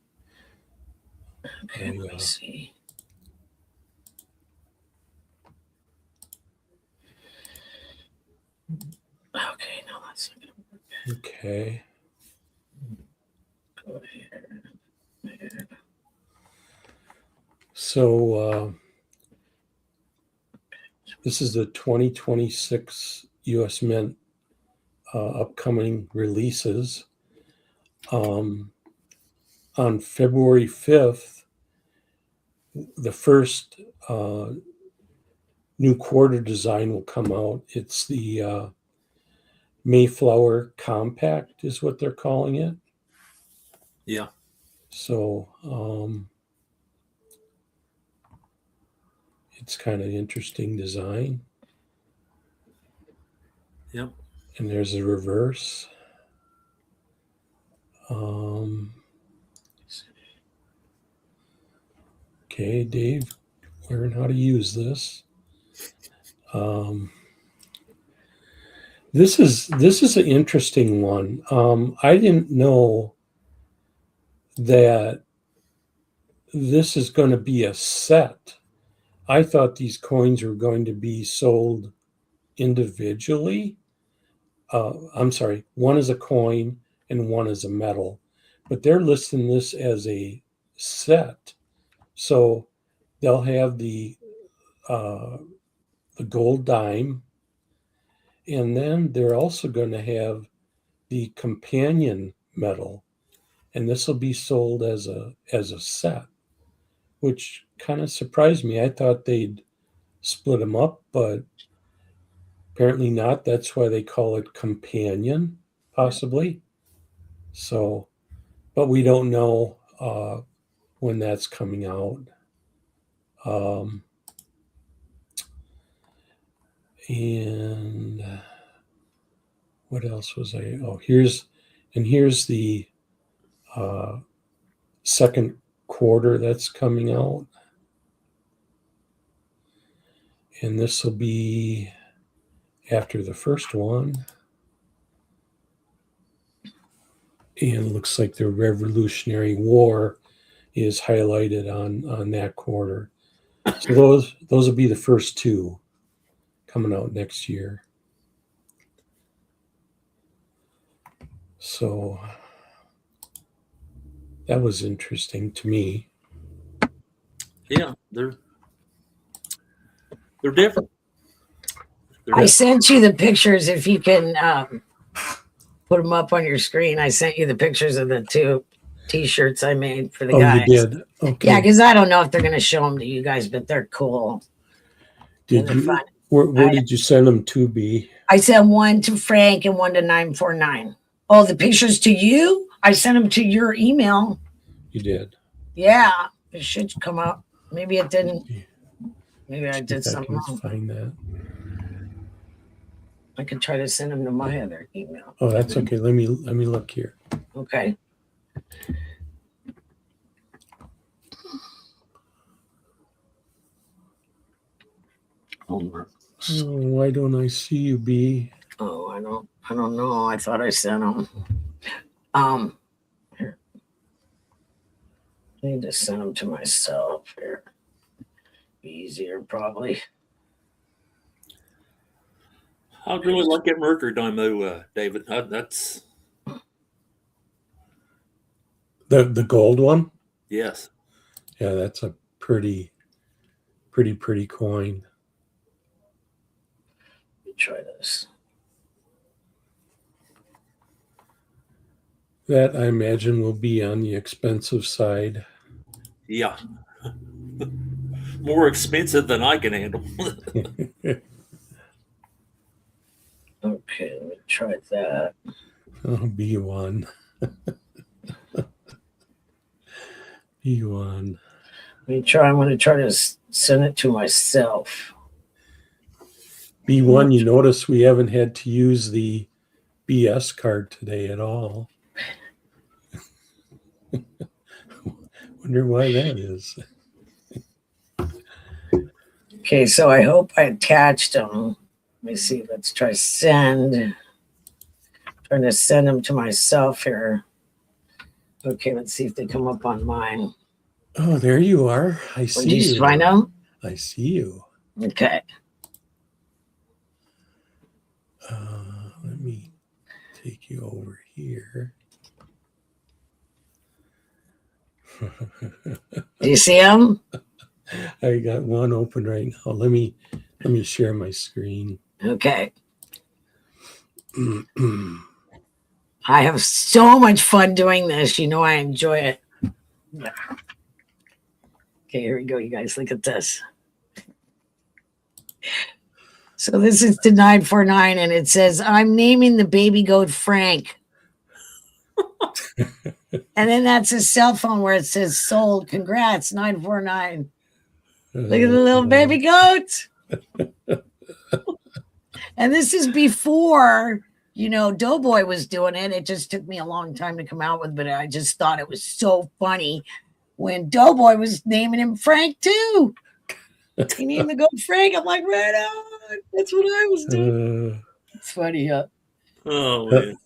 [SPEAKER 2] Okay, let me see. Okay, no, that's not gonna work.
[SPEAKER 1] Okay.
[SPEAKER 2] Go here.
[SPEAKER 1] So this is the 2026 U.S. Mint upcoming releases. On February 5th, the first new quarter design will come out. It's the Mayflower Compact is what they're calling it.
[SPEAKER 3] Yeah.
[SPEAKER 1] So it's kind of interesting design.
[SPEAKER 3] Yep.
[SPEAKER 1] And there's a reverse. Okay, Dave, learn how to use this. This is an interesting one. I didn't know that this is going to be a set. I thought these coins were going to be sold individually. I'm sorry, one is a coin and one is a medal, but they're listing this as a set. So they'll have the gold dime, and then they're also going to have the companion medal, and this will be sold as a set, which kind of surprised me. I thought they'd split them up, but apparently not. That's why they call it companion, possibly. So, but we don't know when that's coming out. And what else was I? Oh, here's the second quarter that's coming out. And this will be after the first one. And it looks like the Revolutionary War is highlighted on that quarter. So those will be the first two coming out next year. So that was interesting to me.
[SPEAKER 3] Yeah, they're different.
[SPEAKER 2] I sent you the pictures. If you can put them up on your screen, I sent you the pictures of the two T-shirts I made for the guys.
[SPEAKER 1] You did? Okay.
[SPEAKER 2] Yeah, because I don't know if they're going to show them to you guys, but they're cool.
[SPEAKER 1] Did you? Where did you send them to, B?
[SPEAKER 2] I sent one to Frank and one to 949. Oh, the pictures to you? I sent them to your email.
[SPEAKER 1] You did?
[SPEAKER 2] Yeah, it should come up. Maybe it didn't. Maybe I did something wrong.
[SPEAKER 1] Find that.
[SPEAKER 2] I could try to send them to my other email.
[SPEAKER 1] Oh, that's okay. Let me look here.
[SPEAKER 2] Okay.
[SPEAKER 1] Oh, why don't I see you, B?
[SPEAKER 2] Oh, I don't know. I thought I sent them. Here. I need to send them to myself here. Be easier, probably.
[SPEAKER 3] I'd really like that Mercury Dynamo, David. That's
[SPEAKER 1] the gold one.
[SPEAKER 3] Yes.
[SPEAKER 1] Yeah, that's a pretty coin.
[SPEAKER 2] Let me try this.
[SPEAKER 1] That, I imagine, will be on the expensive side.
[SPEAKER 3] Yeah. More expensive than I can handle.
[SPEAKER 2] Okay, let me try that.
[SPEAKER 1] Oh, B1. B1.
[SPEAKER 2] Let me try. I'm going to try to send it to myself.
[SPEAKER 1] B1, you notice we haven't had to use the BS card today at all. Wonder why that is.
[SPEAKER 2] Okay, so I hope I attached them. Let me see. Let's try send. Trying to send them to myself here. Okay, let's see if they come up on mine.
[SPEAKER 1] Oh, there you are. I see you.
[SPEAKER 2] Did you find them?
[SPEAKER 1] I see you.
[SPEAKER 2] Okay.
[SPEAKER 1] Let me take you over here.
[SPEAKER 2] Do you see them?
[SPEAKER 1] I got one open right now. Let me share my screen.
[SPEAKER 2] Okay. I have so much fun doing this. You know, I enjoy it. Yeah. Okay, here we go, you guys. Look at this. So this is to 949, and it says, I'm naming the baby goat Frank. And then that's his cell phone where it says sold. Congrats, 949. Look at the little baby goat. And this is before, you know, Doughboy was doing it. It just took me a long time to come out with, but I just thought it was so funny when Doughboy was naming him Frank too. He named the goat Frank. I'm like, right on. That's what I was doing. It's funny, huh?
[SPEAKER 3] Oh, man.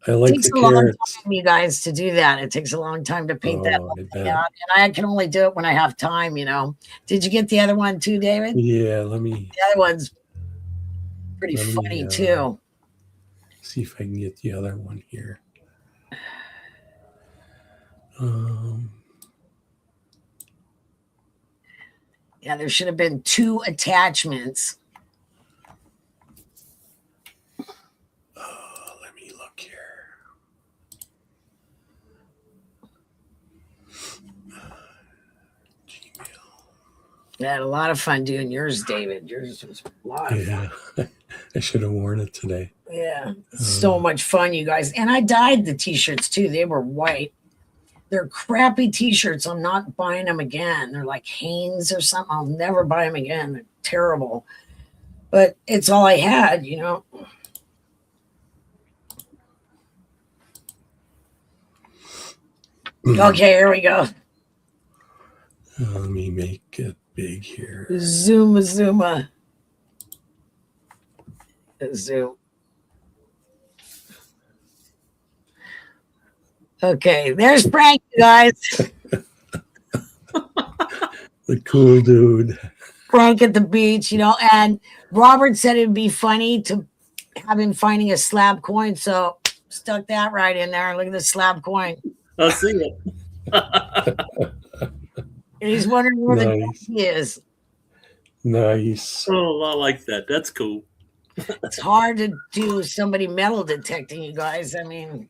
[SPEAKER 1] I like
[SPEAKER 2] It takes
[SPEAKER 1] the
[SPEAKER 2] a long
[SPEAKER 1] carrots.
[SPEAKER 2] time, you guys, to do that. It takes a long time to paint that
[SPEAKER 1] Oh,
[SPEAKER 2] whole
[SPEAKER 1] I
[SPEAKER 2] thing
[SPEAKER 1] bet.
[SPEAKER 2] out. And I can only do it when I have time, you know. Did you get the other one too, David?
[SPEAKER 1] Yeah, let me
[SPEAKER 2] The other one's pretty
[SPEAKER 1] Let me,
[SPEAKER 2] funny too.
[SPEAKER 1] see if I can get the other one here.
[SPEAKER 2] Yeah, there should have been 2 attachments.
[SPEAKER 1] Let me look here.
[SPEAKER 2] I had a lot of fun doing yours, David. Yours was a lot of fun.
[SPEAKER 1] Yeah, I should have worn it today.
[SPEAKER 2] Yeah, so much fun, you guys. And I dyed the t-shirts too. They were white. They're crappy t-shirts. I'm not buying them again. They're like Hanes or something. I'll never buy them again. They're terrible. But it's all I had, you know. Okay, here we go.
[SPEAKER 1] Let me make it big here.
[SPEAKER 2] Zuma. Zoom. Okay, there's Frank, you guys.
[SPEAKER 1] The cool dude.
[SPEAKER 2] Frank at the beach, you know, and Robert said it'd be funny to have him finding a slab coin, so stuck that right in there. Look at the slab coin.
[SPEAKER 3] I see it.
[SPEAKER 2] And he's wondering where the
[SPEAKER 1] Nice.
[SPEAKER 2] donkey is.
[SPEAKER 1] Nice.
[SPEAKER 3] Oh, I like that. That's cool.
[SPEAKER 2] It's hard to do somebody metal detecting, you guys. I mean,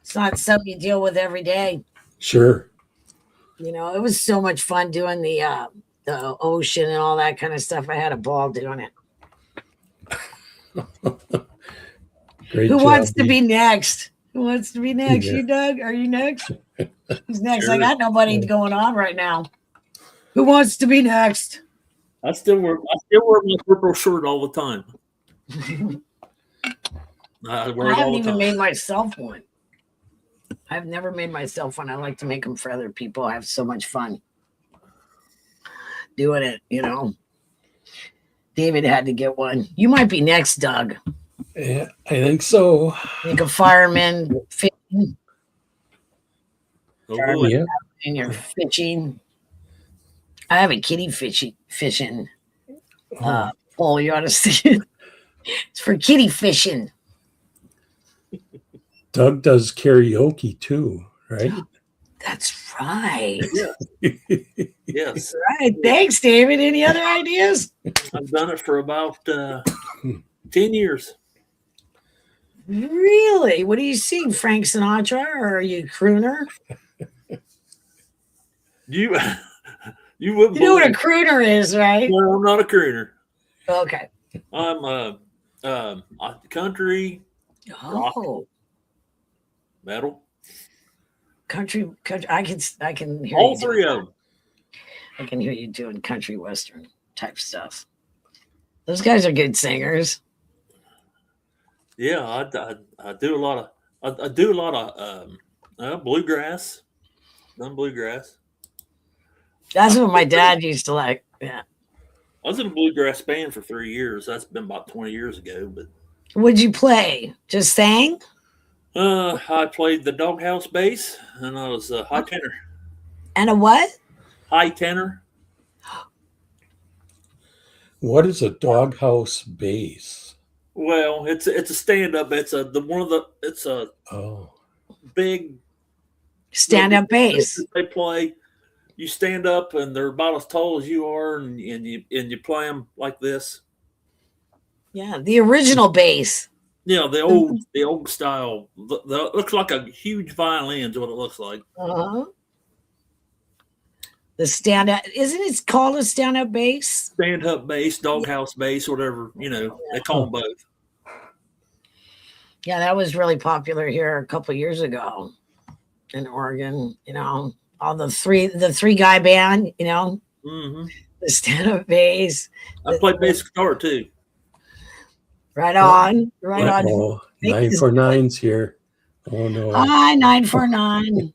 [SPEAKER 2] it's not something you deal with every day.
[SPEAKER 1] Sure.
[SPEAKER 2] You know, it was so much fun doing the ocean and all that kind of stuff. I had a ball doing it.
[SPEAKER 1] Great
[SPEAKER 2] Who
[SPEAKER 1] job,
[SPEAKER 2] wants to
[SPEAKER 1] Dee.
[SPEAKER 2] be next? Who wants to be next?
[SPEAKER 1] Yeah.
[SPEAKER 2] You, Doug? Are you next? Who's next? I
[SPEAKER 3] Sure.
[SPEAKER 2] got nobody going on right now. Who wants to be next?
[SPEAKER 3] I still wear my purple shirt all the time. I wear
[SPEAKER 2] I
[SPEAKER 3] it
[SPEAKER 2] haven't
[SPEAKER 3] all the
[SPEAKER 2] even
[SPEAKER 3] time.
[SPEAKER 2] made myself one. I've never made myself one. I like to make them for other people. I have so much fun doing it, you know. David had to get one. You might be next, Doug.
[SPEAKER 1] Yeah, I think so.
[SPEAKER 2] Make a fireman fishing
[SPEAKER 3] Oh, boy.
[SPEAKER 1] Yeah.
[SPEAKER 2] and you're fishing. I have a kitty fishing pole. You ought to see it. It's for kitty fishing.
[SPEAKER 1] Doug does karaoke too, right?
[SPEAKER 2] That's right.
[SPEAKER 3] Yes.
[SPEAKER 2] Right. Thanks, David. Any other ideas?
[SPEAKER 3] I've done it for about 10 years.
[SPEAKER 2] Really? What do you sing? Frank Sinatra or are you a crooner?
[SPEAKER 3] You wouldn't
[SPEAKER 2] You know what a
[SPEAKER 3] believe-
[SPEAKER 2] crooner is, right?
[SPEAKER 3] No, I'm not a crooner.
[SPEAKER 2] Okay.
[SPEAKER 3] I'm country,
[SPEAKER 2] Oh,
[SPEAKER 3] metal,
[SPEAKER 2] country. I can hear
[SPEAKER 3] all
[SPEAKER 2] you
[SPEAKER 3] three
[SPEAKER 2] doing
[SPEAKER 3] of
[SPEAKER 2] that.
[SPEAKER 3] them.
[SPEAKER 2] I can hear you doing country western type stuff. Those guys are good singers.
[SPEAKER 3] Yeah, I do a lot of bluegrass. Done bluegrass.
[SPEAKER 2] That's what my dad used to like. Yeah.
[SPEAKER 3] I was in a bluegrass band for 3 years. That's been about 20 years ago. But
[SPEAKER 2] What'd you play? Just sang?
[SPEAKER 3] I played the doghouse bass, and I was a high tenor.
[SPEAKER 2] And a what?
[SPEAKER 3] High tenor.
[SPEAKER 1] What is a doghouse bass?
[SPEAKER 3] Well, it's a stand up. It's a
[SPEAKER 1] Oh,
[SPEAKER 3] big
[SPEAKER 2] Stand up bass.
[SPEAKER 3] They play. you stand up and they're about as tall as you are, and you play them like this.
[SPEAKER 2] Yeah, the original bass.
[SPEAKER 3] Yeah, the old style. Looks like a huge violin is what it looks like.
[SPEAKER 2] Uh-huh. The stand up, isn't it called a stand up bass?
[SPEAKER 3] Stand up bass, doghouse bass, whatever, they call them both.
[SPEAKER 2] Yeah, that was really popular here a couple of years ago in Oregon. All the three guy band,
[SPEAKER 3] Mm-hmm.
[SPEAKER 2] the stand up bass.
[SPEAKER 3] I play bass guitar too.
[SPEAKER 2] Right on. Right on.
[SPEAKER 1] Oh, 949's here. Oh no.
[SPEAKER 2] Hi, 949.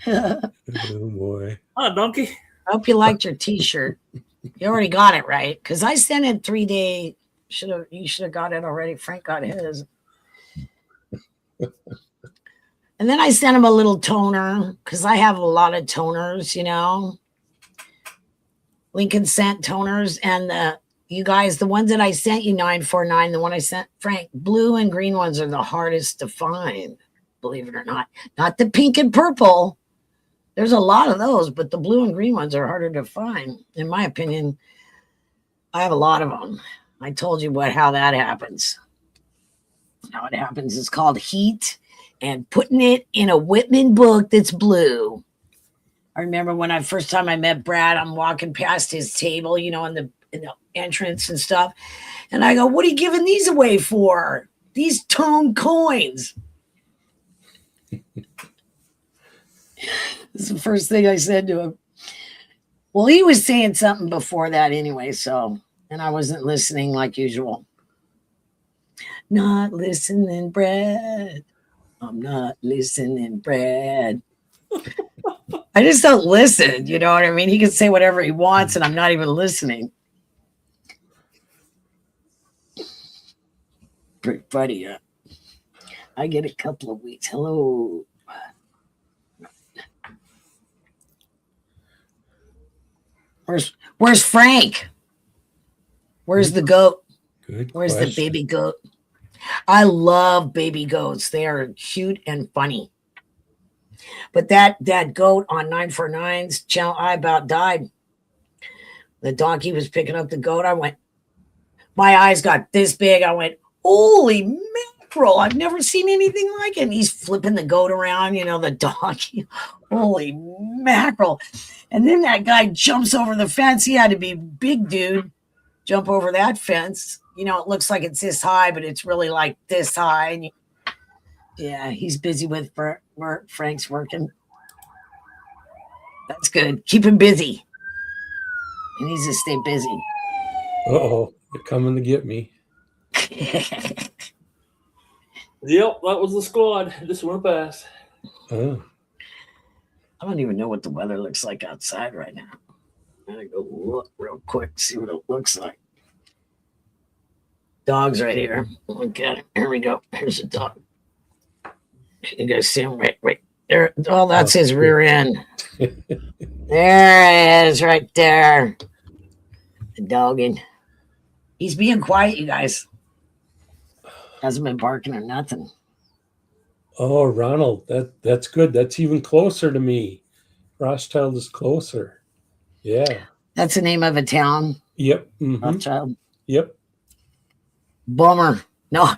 [SPEAKER 1] Oh boy.
[SPEAKER 3] Hi, donkey.
[SPEAKER 2] I hope you liked your t-shirt. You already got it, right? Because I sent it 3-day. You should have got it already. Frank got his. And then I sent him a little toner because I have a lot of toners, Lincoln sent toners, and you guys, the ones that I sent you, 949, the one I sent Frank, blue and green ones are the hardest to find, believe it or not. Not the pink and purple. There's a lot of those, but the blue and green ones are harder to find. In my opinion, I have a lot of them. I told you how that happens. How it happens is called heat and putting it in a Whitman book that's blue. I remember when first time I met Brad, I'm walking past his table, in the entrance and stuff. And I go, what are you giving these away for? These tone coins. This is the first thing I said to him. Well, he was saying something before that anyway, and I wasn't listening like usual. Not listening, Brad. I'm not listening, Brad. I just don't listen. You know what I mean? He can say whatever he wants, and I'm not even listening. Pretty funny, huh? I get a couple of weeks. Hello. Where's Frank? Where's the goat?
[SPEAKER 1] Good
[SPEAKER 2] Where's
[SPEAKER 1] question.
[SPEAKER 2] the baby goat? I love baby goats. They are cute and funny. But that goat on 949's channel, I about died. The donkey was picking up the goat. My eyes got this big. I went, holy mackerel. I've never seen anything like it. And he's flipping the goat around, the donkey. Holy mackerel. And then that guy jumps over the fence. He had to be big dude. Jump over that fence. It looks like it's this high, but it's really like this high. And yeah, he's busy with work. Frank's working. That's good. Keep him busy. He needs to stay busy.
[SPEAKER 1] Uh-oh, they're coming to get me.
[SPEAKER 3] Yep, that was the squad. Just went past.
[SPEAKER 1] Oh.
[SPEAKER 2] I don't even know what the weather looks like outside right now. I'm gonna go look real quick, see what it looks like. Dog's right here. Look at him. Here we go. Here's a dog. You guys see him right there. Oh, that's his rear end. There it is, right there. The dogging. He's being quiet, you guys. Hasn't been barking or nothing.
[SPEAKER 1] Oh, Ronald, that's good. That's even closer to me. Rothschild is closer. Yeah. That's
[SPEAKER 2] the name of a town.
[SPEAKER 1] Yep. Mm-hmm.
[SPEAKER 2] Rothschild.
[SPEAKER 1] Yep.
[SPEAKER 2] Bummer. No.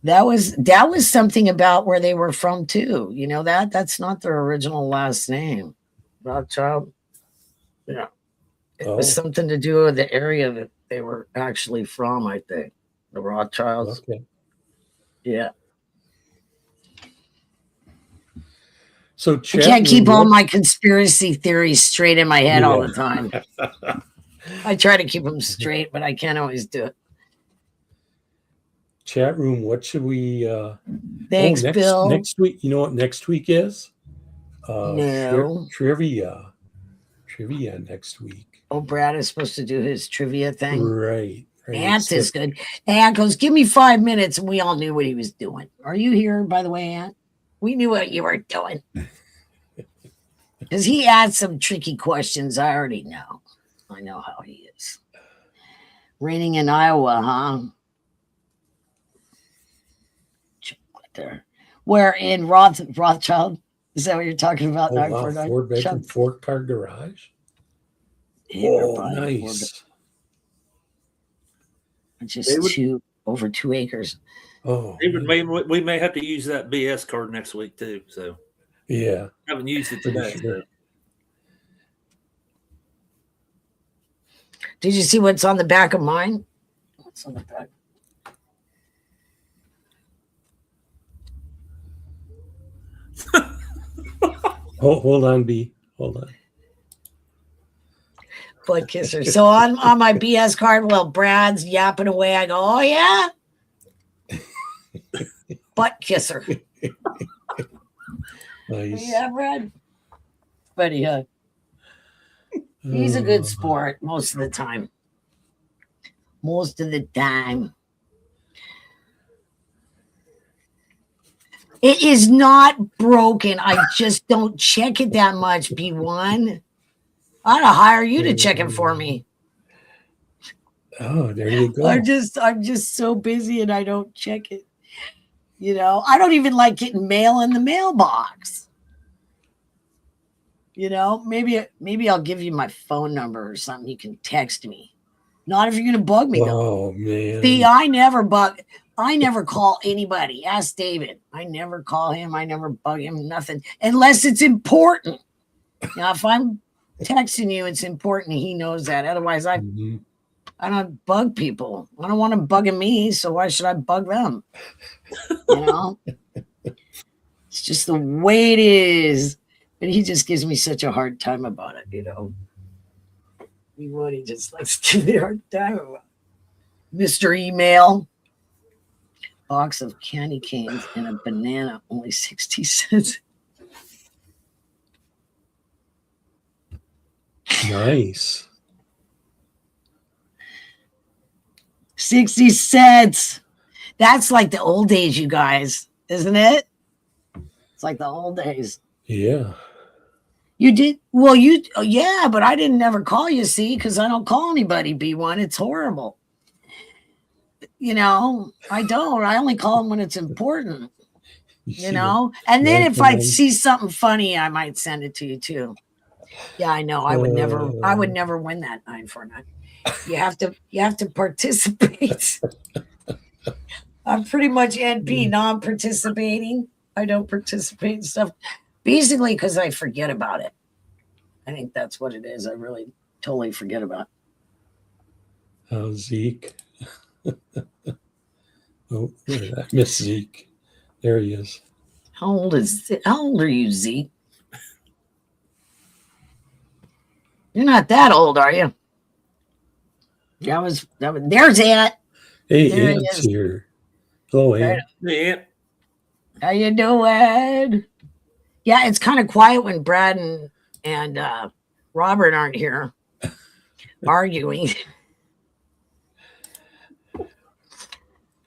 [SPEAKER 2] That was something about where they were from too. You know that? That's not their original last name. Rothschild. Yeah. It was something to do with the area that they were actually from, I think. The Rothschilds.
[SPEAKER 1] Okay.
[SPEAKER 2] Yeah.
[SPEAKER 1] So
[SPEAKER 2] I can't keep all my conspiracy theories straight in my head all the time. I try to keep them straight, but I can't always do it.
[SPEAKER 1] Chat room, what should we
[SPEAKER 2] Thanks, Bill.
[SPEAKER 1] Next week, you know what next week is?
[SPEAKER 2] No.
[SPEAKER 1] Trivia next week.
[SPEAKER 2] Oh, Brad is supposed to do his trivia thing.
[SPEAKER 1] Right.
[SPEAKER 2] Ant is good. Ant goes, give me 5 minutes, and we all knew what he was doing. Are you here, by the way, Ant? We knew what you were doing. Because he asked some tricky questions. I already know. I know how he is. Raining in Iowa, huh? Chocolate there. Where in Rothschild? Is that what you're talking about?
[SPEAKER 1] Oh, wow.
[SPEAKER 2] 949?
[SPEAKER 1] 4-bedroom, 4-car garage.
[SPEAKER 2] Yeah, they're
[SPEAKER 1] Oh,
[SPEAKER 2] buying
[SPEAKER 1] nice.
[SPEAKER 2] just
[SPEAKER 3] David?
[SPEAKER 2] over 2 acres.
[SPEAKER 1] Oh,
[SPEAKER 3] Even we may have to use that BS card next week too. So
[SPEAKER 1] yeah.
[SPEAKER 3] I haven't used it
[SPEAKER 1] Pretty
[SPEAKER 3] today.
[SPEAKER 1] sure.
[SPEAKER 3] So.
[SPEAKER 2] Did you see what's on the back of mine? What's on the back?
[SPEAKER 1] Hold on, B. Hold on.
[SPEAKER 2] Butt kisser. So on my BS card, well, Brad's yapping away. I go, oh yeah, butt kisser.
[SPEAKER 1] Nice.
[SPEAKER 2] Yeah, Brad. But yeah, he's a good sport most of the time. Most of the time. It is not broken. I just don't check it that much, B1. I ought to hire you to check it for me.
[SPEAKER 1] Oh, there you go.
[SPEAKER 2] I'm just so busy and I don't check it. You know, I don't even like getting mail in the mailbox. You know, maybe I'll give you my phone number or something. You can text me. Not if you're gonna bug me though.
[SPEAKER 1] Oh man.
[SPEAKER 2] See, I never call anybody. Ask David. I never call him. I never bug him. Nothing unless it's important. Now, if I'm texting you, it's important. He knows that. Otherwise, I don't bug people. I don't want them bugging me, so why should I bug them? You know, it's just the way it is. But he just gives me such a hard time about it. You know, he just likes to give me a hard time about it. Mr. Email. Box of candy canes and a banana, only 60 cents.
[SPEAKER 1] Nice.
[SPEAKER 2] 60 cents. That's like the old days, you guys, isn't it? It's like the old days.
[SPEAKER 1] Yeah.
[SPEAKER 2] You did well, yeah, but I didn't never call you, see, because I don't call anybody B1. It's horrible. You know, I don't. I only call them when it's important. You know, and then if I see something funny, I might send it to you too. Yeah, I know. I would never win that 949. You have to participate. I'm pretty much NP, non-participating. I don't participate in stuff. Basically, because I forget about it. I think that's what it is. I really totally forget about it.
[SPEAKER 1] Oh, Zeke. Oh, I miss Zeke. There he is.
[SPEAKER 2] How old are you, Zeke? You're not that old, are you? There's Aunt.
[SPEAKER 1] Hey,
[SPEAKER 2] There he
[SPEAKER 1] Aunt's
[SPEAKER 2] is.
[SPEAKER 1] here. Hello, Aunt.
[SPEAKER 3] Yeah.
[SPEAKER 2] How you doing? Yeah, it's kind of quiet when Brad and Robert aren't here arguing.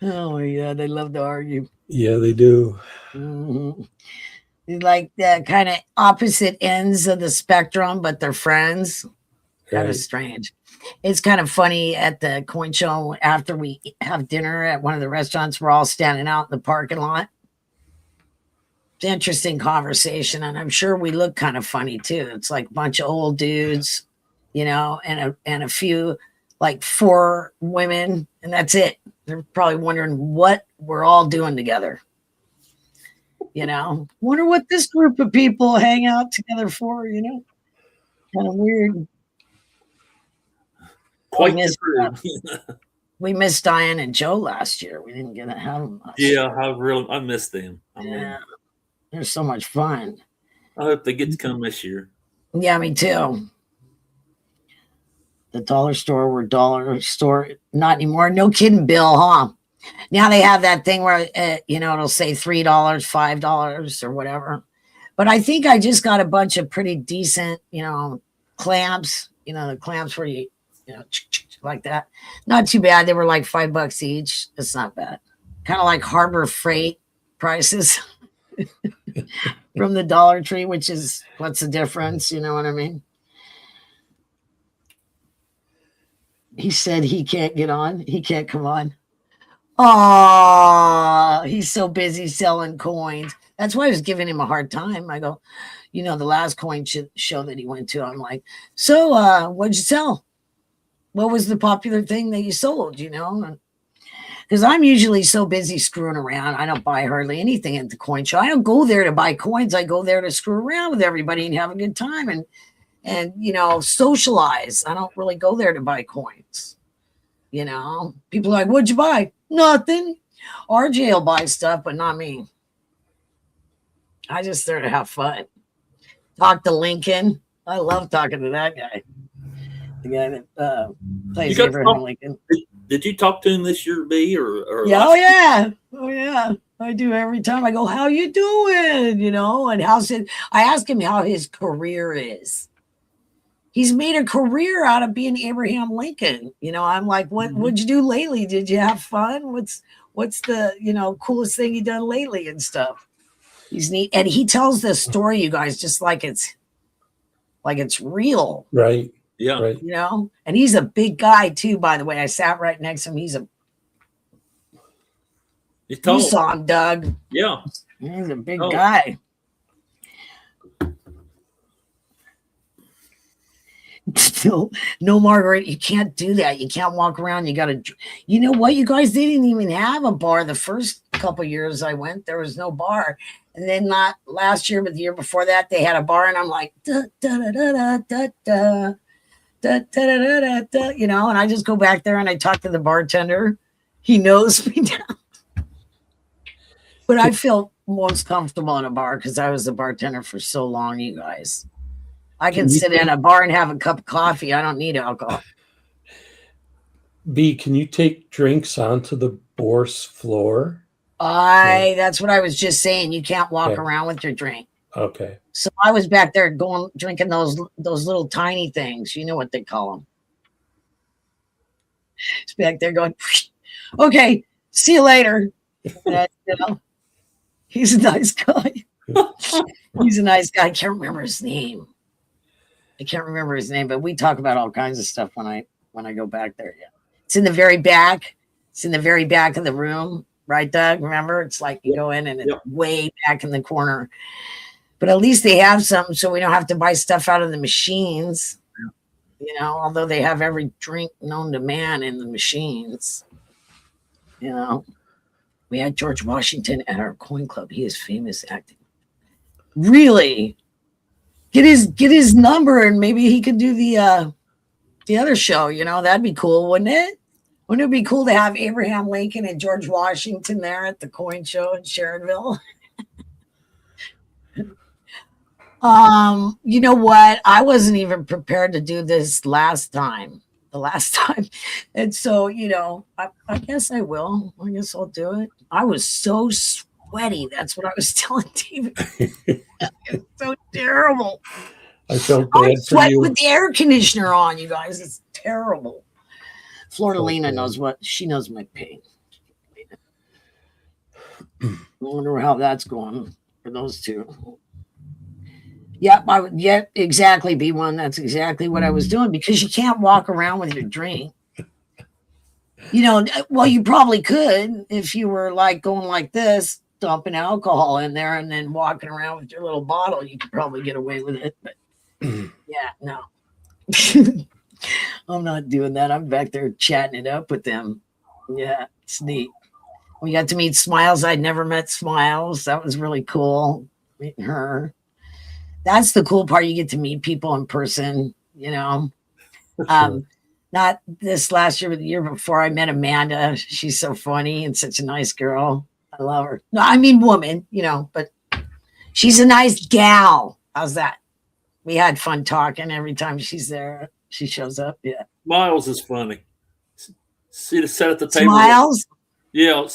[SPEAKER 2] Oh yeah, they love to argue.
[SPEAKER 1] Yeah, they do.
[SPEAKER 2] Mm-hmm. They're like the kind of opposite ends of the spectrum, but they're friends. Kind of strange. It's kind of funny at the coin show after we have dinner at one of the restaurants. We're all standing out in the parking lot. It's an interesting conversation, and I'm sure we look kind of funny too. It's like a bunch of old dudes, you know, and a few, like 4 women, and that's it. They're probably wondering what we're all doing together. You know, wonder what this group of people hang out together for. You know, kind of weird.
[SPEAKER 3] Quite
[SPEAKER 2] We missed Diane and Joe last year. We didn't get to have them last year.
[SPEAKER 3] Yeah, I miss them.
[SPEAKER 2] Yeah, they're so much fun.
[SPEAKER 3] I hope they get to come this year.
[SPEAKER 2] Yeah, me too. The dollar store, we're dollar store, not anymore. No kidding, Bill, huh? Now they have that thing where, you know, it'll say $3, $5 or whatever. But I think I just got a bunch of pretty decent, you know, clamps, you know, the clamps where you know, like that. Not too bad. They were like $5 each. It's not bad. Kind of like Harbor Freight prices from the Dollar Tree, which is, what's the difference? You know what I mean? He said he can't get on. He can't come on. Oh, he's so busy selling coins. That's why I was giving him a hard time. I go, the last coin show that he went to, I'm like, so what'd you sell? What was the popular thing that you sold, Because I'm usually so busy screwing around. I don't buy hardly anything at the coin show. I don't go there to buy coins. I go there to screw around with everybody and have a good time and socialize. I don't really go there to buy coins. People are like, what'd you buy? Nothing. RJ will buy stuff, but not me. I just there to have fun. Talk to Lincoln. I love talking to that guy. The guy that plays Abraham Lincoln.
[SPEAKER 3] Did you talk to him this year, B? Or
[SPEAKER 2] yeah, oh yeah. I do every time. I go, "How you doing?" And I ask him how his career is. He's made a career out of being Abraham Lincoln. I'm like, what'd you do lately? Did you have fun? What's the coolest thing you done lately and stuff? He's neat, and he tells this story, you guys, just like it's real.
[SPEAKER 1] Right.
[SPEAKER 3] Yeah.
[SPEAKER 1] Right.
[SPEAKER 2] And he's a big guy too, by the way. I sat right next to him. You saw him, Doug.
[SPEAKER 3] Yeah.
[SPEAKER 2] He's a big guy. No, Margaret, you can't do that. You can't walk around. You got to, what? You guys didn't even have a bar the first couple years I went. There was no bar. And then not last year, but the year before that, they had a bar. And I'm like, da, da, da, da, da, da, da, da, da, da, da, and I just go back there and I talk to the bartender. He knows me now. But I feel most comfortable in a bar because I was a bartender for so long, you guys. I can sit in a bar and have a cup of coffee. I don't need alcohol.
[SPEAKER 1] B, can you take drinks onto the Bourse floor?
[SPEAKER 2] That's what I was just saying. You can't walk around with your drink.
[SPEAKER 1] Okay.
[SPEAKER 2] So I was back there drinking those little tiny things. You know what they call them. It's back there going, okay, see you later. He's a nice guy. He's a nice guy. I can't remember his name. But we talk about all kinds of stuff when I go back there. Yeah. It's in the very back. It's in the very back of the room, right, Doug? Remember? It's like you go in and it's way back in the corner. But at least they have something so we don't have to buy stuff out of the machines. Although they have every drink known to man in the machines. We had George Washington at our coin club. He is famous acting. Really? Get his number and maybe he could do the other show. That'd be cool, wouldn't it? Wouldn't it be cool to have Abraham Lincoln and George Washington there at the coin show in Sharonville? You know what? I wasn't even prepared to do this the last time. And so, I guess I will. I guess I'll do it. I was so sweaty. That's what I was telling David. It's so terrible.
[SPEAKER 1] I felt bad for
[SPEAKER 2] sweat
[SPEAKER 1] you.
[SPEAKER 2] with the air conditioner on, you guys. It's terrible. Florida knows she knows my pain. I wonder how that's going for those two. Yep, exactly, B1. That's exactly what I was doing because you can't walk around with your drink. Well, you probably could if you were like going like this, dumping alcohol in there and then walking around with your little bottle. You could probably get away with it. But yeah, no. I'm not doing that. I'm back there chatting it up with them. Yeah, it's neat. We got to meet Smiles. I'd never met Smiles. That was really cool, meeting her. That's the cool part. You get to meet people in person, Not this last year, but the year before, I met Amanda. She's so funny and such a nice girl. I love her. No, I mean woman, but she's a nice gal. How's that? We had fun talking every time she's there. She shows up. Yeah.
[SPEAKER 3] Miles is funny. See the set at the table.
[SPEAKER 2] Smiles?
[SPEAKER 3] Yeah.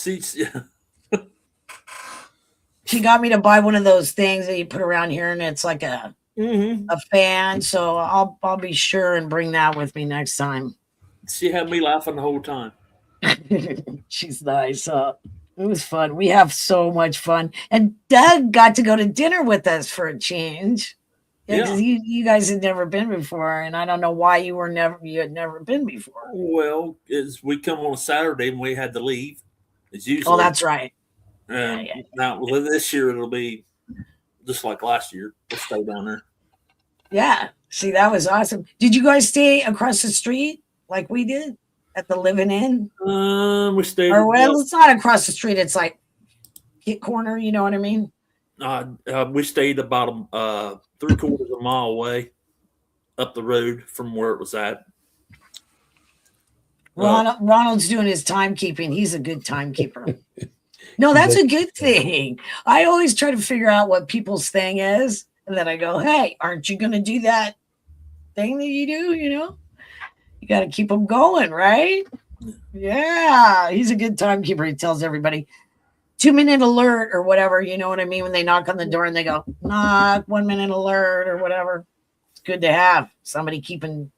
[SPEAKER 2] She got me to buy one of those things that you put around here, and it's like a fan. So I'll be sure and bring that with me next time.
[SPEAKER 3] She had me laughing the whole time.
[SPEAKER 2] She's nice. It was fun. We have so much fun. And Doug got to go to dinner with us for a change. Yeah. You guys had never been before, and I don't know why you had never been before.
[SPEAKER 3] Well, we come on a Saturday and we had to leave. It's usually.
[SPEAKER 2] Oh, that's right.
[SPEAKER 3] And
[SPEAKER 2] yeah.
[SPEAKER 3] now this year it'll be just like last year. We'll stay down there.
[SPEAKER 2] Yeah. See, that was awesome. Did you guys stay across the street like we did at the Living Inn?
[SPEAKER 3] We stayed.
[SPEAKER 2] Or well, it's not across the street. It's like Kit Corner. You know what I mean?
[SPEAKER 3] We stayed about 3/4 of a mile away up the road from where it was at.
[SPEAKER 2] Ronald's doing his timekeeping. He's a good timekeeper. No, that's a good thing. I always try to figure out what people's thing is. And then I go, hey, aren't you going to do that thing that you do? You know, you got to keep them going, right? Yeah. He's a good timekeeper. He tells everybody 2-minute alert or whatever. You know what I mean? When they knock on the door and they go, knock, 1 minute alert or whatever. It's good to have somebody keeping.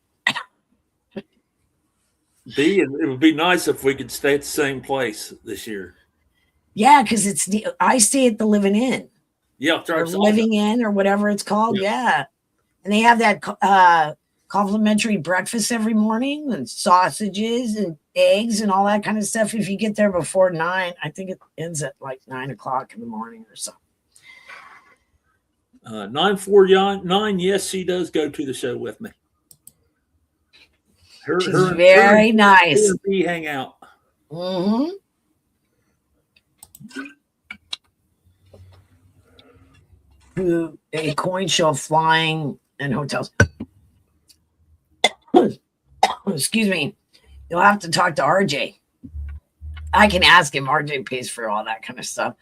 [SPEAKER 3] It would be nice if we could stay at the same place this year.
[SPEAKER 2] Yeah, because I stay at the Living Inn.
[SPEAKER 3] Yeah,
[SPEAKER 2] or Living Inn or whatever it's called. Yeah. And they have that complimentary breakfast every morning and sausages and eggs and all that kind of stuff. If you get there before 9, I think it ends at like 9 o'clock in the morning or something.
[SPEAKER 3] 949. Yes, she does go to the show with me.
[SPEAKER 2] She's very nice.
[SPEAKER 3] Her and hang out.
[SPEAKER 2] Mm-hmm. To a coin show, flying, and hotels. Excuse me. You'll have to talk to RJ. I can ask him. RJ pays for all that kind of stuff.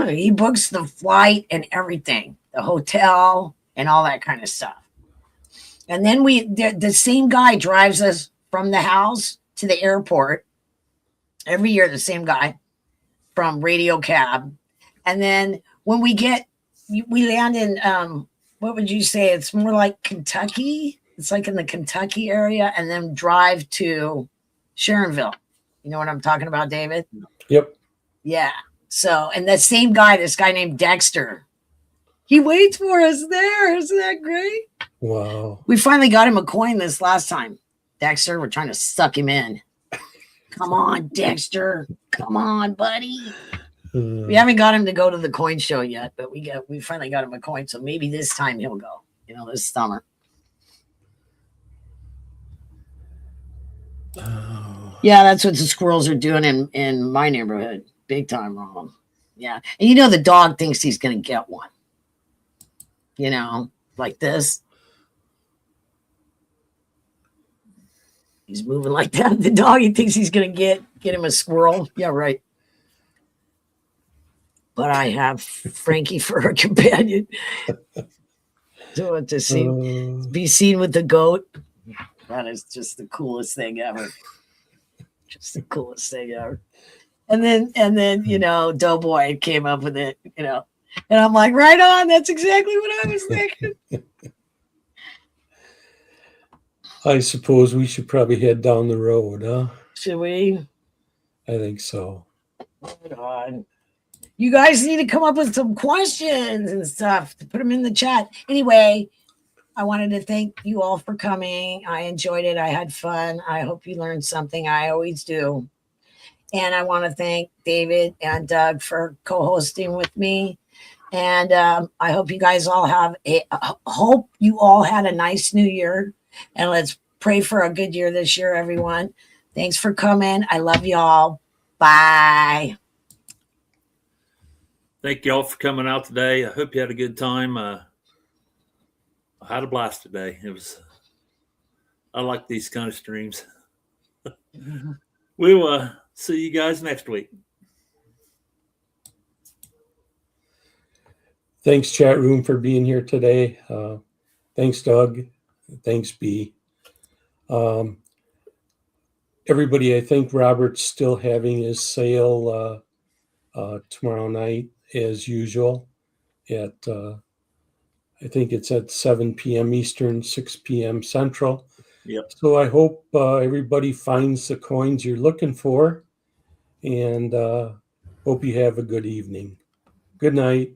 [SPEAKER 2] He books the flight and everything, the hotel and all that kind of stuff. And then the same guy drives us from the house to the airport every year, the same guy from Radio Cab. And then when we land in, what would you say? It's more like Kentucky. It's like in the Kentucky area, and then drive to Sharonville. You know what I'm talking about, David?
[SPEAKER 1] Yep.
[SPEAKER 2] Yeah. So, and that same guy, this guy named Dexter, he waits for us there. Isn't that great?
[SPEAKER 1] Wow.
[SPEAKER 2] We finally got him a coin this last time. Dexter, we're trying to suck him in. Come on, Dexter. Come on, buddy. We haven't got him to go to the coin show yet, but we finally got him a coin. So maybe this time he'll go, this summer.
[SPEAKER 1] Oh.
[SPEAKER 2] Yeah, that's what the squirrels are doing in my neighborhood. Big time wrong. Yeah. And the dog thinks he's going to get one. Like this. He's moving like that. The dog, he thinks he's going to get him a squirrel. Yeah, right. But I have Frankie for her companion. So to be seen with the goat. That is just the coolest thing ever. Just the coolest thing ever. And then Doughboy came up with it, and I'm like, right on. That's exactly what I was thinking.
[SPEAKER 1] I suppose we should probably head down the road, huh?
[SPEAKER 2] Should we?
[SPEAKER 1] I think so.
[SPEAKER 2] Right on. You guys need to come up with some questions and stuff to put them in the chat. Anyway, I wanted to thank you all for coming. I enjoyed it. I had fun. I hope you learned something. I always do. And I want to thank David and Doug for co-hosting with me. And I hope you guys all had a nice new year. And let's pray for a good year this year, everyone. Thanks for coming. I love y'all. Bye.
[SPEAKER 3] Thank y'all for coming out today. I hope you had a good time. I had a blast today. I like these kind of streams. We'll see you guys next week.
[SPEAKER 1] Thanks, chat room, for being here today. Thanks, Doug. Thanks, B. Everybody, I think Robert's still having his sale tomorrow night as usual at I think it's at 7 p.m. Eastern, 6 p.m. Central.
[SPEAKER 3] Yep.
[SPEAKER 1] So I hope everybody finds the coins you're looking for, and hope you have a good evening. Good night.